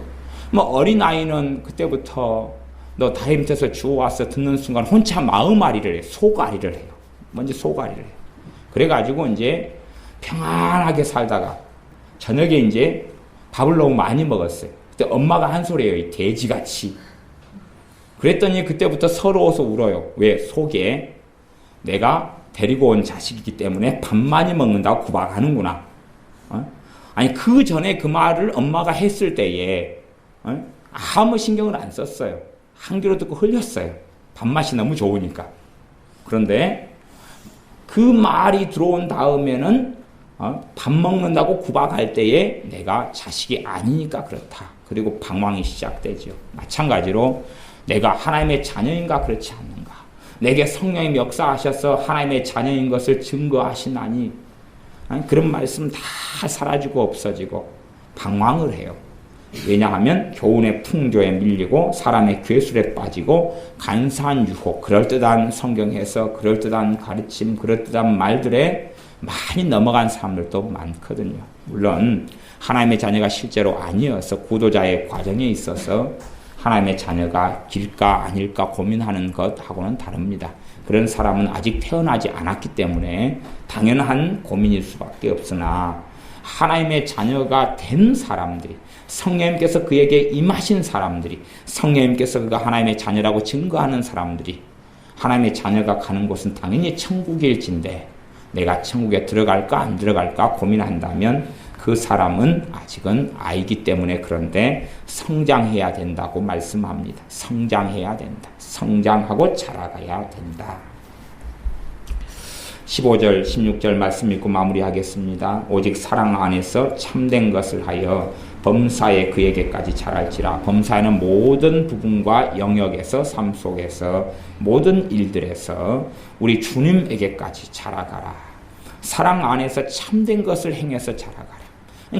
뭐 어린아이는 그때부터 너 다리 밑에서 주워왔어 듣는 순간 혼자 마음앓이를 해요. 속앓이를 해요. 먼저 속앓이를 해요. 그래가지고 이제 평안하게 살다가 저녁에 이제 밥을 너무 많이 먹었어요. 그때 엄마가 한 소리예요. 이 돼지같이. 그랬더니 그때부터 서러워서 울어요. 왜? 속에 내가 데리고 온 자식이기 때문에 밥 많이 먹는다고 구박하는구나. 아니 그 전에 그 말을 엄마가 했을 때에 아무 신경을 안 썼어요. 한 귀로 듣고 흘렸어요. 밥맛이 너무 좋으니까. 그런데 그 말이 들어온 다음에는 밥 먹는다고 구박할 때에 내가 자식이 아니니까 그렇다. 그리고 방황이 시작되죠. 마찬가지로 내가 하나님의 자녀인가 그렇지 않는가. 내게 성령이 역사하셔서 하나님의 자녀인 것을 증거하시나니 그런 말씀 다 사라지고 없어지고 방황을 해요. 왜냐하면 교훈의 풍조에 밀리고 사람의 괴술에 빠지고 간사한 유혹, 그럴듯한 성경 해석, 그럴듯한 가르침, 그럴듯한 말들에 많이 넘어간 사람들도 많거든요. 물론 하나님의 자녀가 실제로 아니어서 구도자의 과정에 있어서 하나님의 자녀가 길까 아닐까 고민하는 것하고는 다릅니다. 그런 사람은 아직 태어나지 않았기 때문에 당연한 고민일 수밖에 없으나 하나님의 자녀가 된 사람들이 성령님께서 그에게 임하신 사람들이 성령님께서 그가 하나님의 자녀라고 증거하는 사람들이 하나님의 자녀가 가는 곳은 당연히 천국일진데 내가 천국에 들어갈까 안 들어갈까 고민한다면 그 사람은 아직은 아이기 때문에 그런데 성장해야 된다고 말씀합니다. 성장해야 된다. 성장하고 자라가야 된다. 15절, 16절 말씀 읽고 마무리하겠습니다. 오직 사랑 안에서 참된 것을 하여 범사에 그에게까지 자랄지라. 범사에는 모든 부분과 영역에서 삶 속에서 모든 일들에서 우리 주님에게까지 자라가라. 사랑 안에서 참된 것을 행해서 자라가라.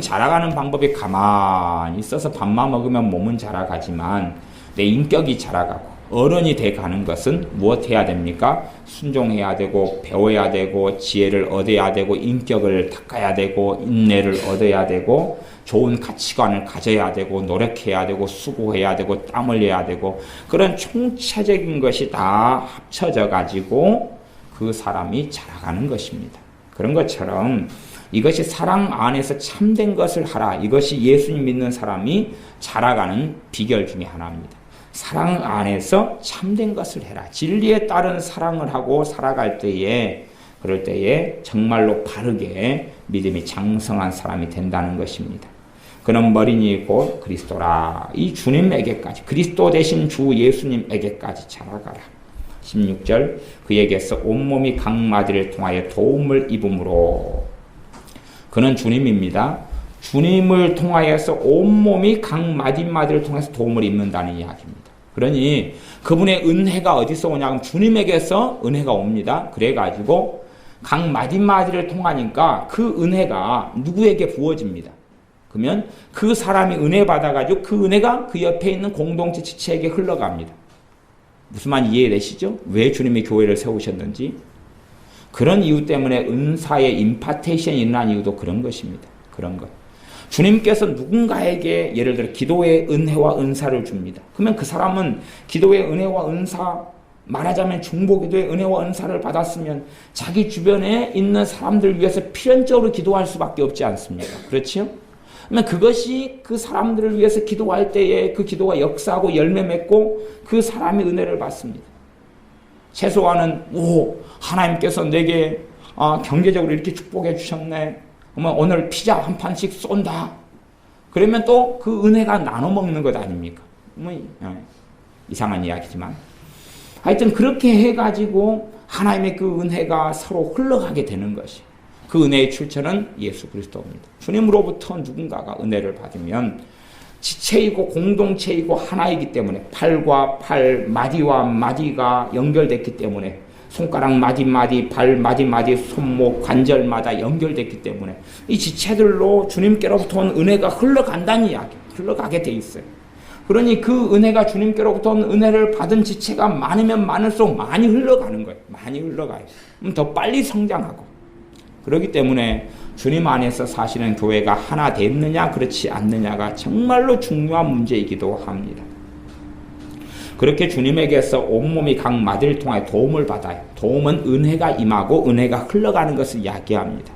자라가는 방법이 가만히 있어서 밥만 먹으면 몸은 자라가지만 내 인격이 자라가고 어른이 돼가는 것은 무엇 해야 됩니까? 순종해야 되고 배워야 되고 지혜를 얻어야 되고 인격을 닦아야 되고 인내를 얻어야 되고 좋은 가치관을 가져야 되고 노력해야 되고 수고해야 되고 땀 흘려야 되고 그런 총체적인 것이 다 합쳐져 가지고 그 사람이 자라가는 것입니다. 그런 것처럼 이것이 사랑 안에서 참된 것을 하라. 이것이 예수님 믿는 사람이 자라가는 비결 중에 하나입니다. 사랑 안에서 참된 것을 해라. 진리에 따른 사랑을 하고 살아갈 때에 그럴 때에 정말로 바르게 믿음이 장성한 사람이 된다는 것입니다. 그는 머리니 곧 그리스도라. 이 주님에게까지 그리스도 대신 주 예수님에게까지 자라가라. 16절 그에게서 온몸이 각 마디를 통하여 도움을 입음으로 그는 주님입니다. 주님을 통하여서 온몸이 각 마디마디를 통해서 도움을 입는다는 이야기입니다. 그러니 그분의 은혜가 어디서 오냐면 주님에게서 은혜가 옵니다. 그래가지고 각 마디마디를 통하니까 그 은혜가 누구에게 부어집니다. 그러면 그 사람이 은혜 받아가지고 그 은혜가 그 옆에 있는 공동체 지체에게 흘러갑니다. 무슨 말 이해되시죠? 왜 주님이 교회를 세우셨는지. 그런 이유 때문에 은사의 임파테이션이 일어난 이유도 그런 것입니다. 그런 것. 주님께서 누군가에게 예를 들어 기도의 은혜와 은사를 줍니다. 그러면 그 사람은 기도의 은혜와 은사, 말하자면 중보기도의 은혜와 은사를 받았으면 자기 주변에 있는 사람들 위해서 필연적으로 기도할 수밖에 없지 않습니까? 그렇죠? 그러면 그것이 그 사람들을 위해서 기도할 때에 그 기도가 역사하고 열매 맺고 그 사람이 은혜를 받습니다. 최소한은 하나님께서 내게 경제적으로 이렇게 축복해 주셨네. 그러면 오늘 피자 한 판씩 쏜다. 그러면 또 그 은혜가 나눠 먹는 것 아닙니까? 이상한 이야기지만 하여튼 그렇게 해가지고 하나님의 그 은혜가 서로 흘러가게 되는 것이, 그 은혜의 출처는 예수 그리스도입니다. 주님으로부터 누군가가 은혜를 받으면 지체이고 공동체이고 하나이기 때문에 팔과 팔, 마디와 마디가 연결됐기 때문에 손가락 마디마디, 발 마디마디, 손목, 관절마다 연결됐기 때문에 이 지체들로 주님께로부터 온 은혜가 흘러간다는 이야기, 흘러가게 돼 있어요. 그러니 그 은혜가 주님께로부터 온 은혜를 받은 지체가 많으면 많을수록 많이 흘러가는 거예요. 많이 흘러가요. 그럼 더 빨리 성장하고. 그렇기 때문에 주님 안에서 사시는 교회가 하나 됐느냐 그렇지 않느냐가 정말로 중요한 문제이기도 합니다. 그렇게 주님에게서 온몸이 각 마디를 통해 도움을 받아요. 도움은 은혜가 임하고 은혜가 흘러가는 것을 이야기합니다.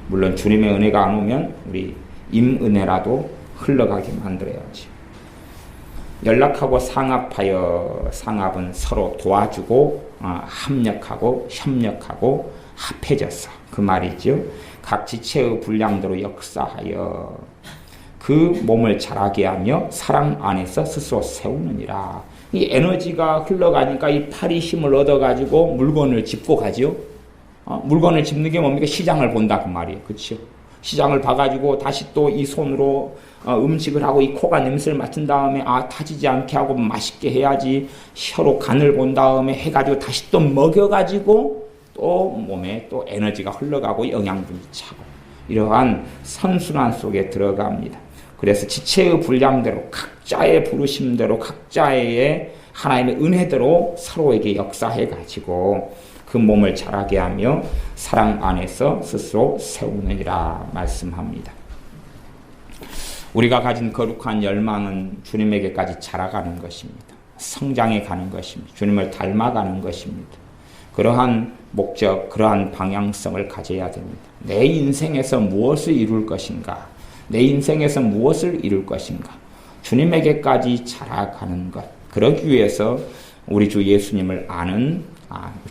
물론 주님의 은혜가 안 오면 우리 임은혜라도 흘러가게 만들어야지. 연락하고 상합하여, 상합은 서로 도와주고 합력하고 협력하고 합해져서, 그 말이죠. 각 지체의 분량대로 역사하여 그 몸을 자라게 하며 사랑 안에서 스스로 세우느니라. 이 에너지가 흘러가니까 이 팔이 힘을 얻어가지고 물건을 짚고 가죠. 물건을 짚는 게 뭡니까? 시장을 본다 그 말이에요. 그렇죠? 시장을 봐가지고 다시 또 이 손으로 음식을 하고 이 코가 냄새를 맡은 다음에 타지지 않게 하고 맛있게 해야지, 혀로 간을 본 다음에 해가지고 다시 또 먹여가지고 또 몸에 또 에너지가 흘러가고 영양분이 차고, 이러한 선순환 속에 들어갑니다. 그래서 지체의 분량대로 각자의 부르심대로 각자의 하나님의 은혜대로 서로에게 역사해가지고 그 몸을 자라게 하며 사랑 안에서 스스로 세우느니라 말씀합니다. 우리가 가진 거룩한 열망은 주님에게까지 자라가는 것입니다. 성장해 가는 것입니다. 주님을 닮아가는 것입니다. 그러한 목적, 그러한 방향성을 가져야 됩니다. 내 인생에서 무엇을 이룰 것인가? 내 인생에서 무엇을 이룰 것인가? 주님에게까지 자라가는 것. 그러기 위해서 우리 주 예수님을 아는,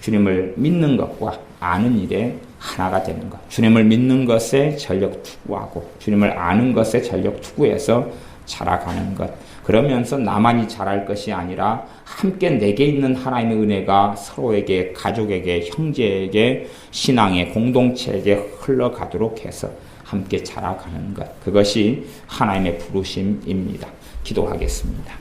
주님을 믿는 것과 아는 일에 하나가 되는 것. 주님을 믿는 것에 전력 투구하고 주님을 아는 것에 전력 투구해서 자라가는 것. 그러면서 나만이 자랄 것이 아니라 함께 내게 있는 하나님의 은혜가 서로에게, 가족에게, 형제에게, 신앙의 공동체에게 흘러가도록 해서 함께 자라가는 것. 그것이 하나님의 부르심입니다. 기도하겠습니다.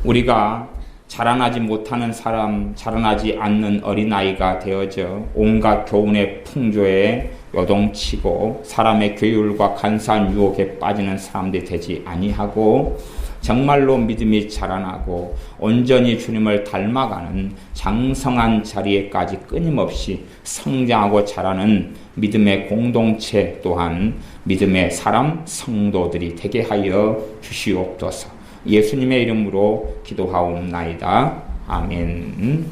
우리가 자라나지 못하는 사람, 자라나지 않는 어린아이가 되어져 온갖 교훈의 풍조에 요동치고 사람의 괴율과 간사한 유혹에 빠지는 사람들이 되지 아니하고 정말로 믿음이 자라나고 온전히 주님을 닮아가는 장성한 자리에까지 끊임없이 성장하고 자라는 믿음의 공동체 또한 믿음의 사람, 성도들이 되게 하여 주시옵소서. 예수님의 이름으로 기도하옵나이다. 아멘.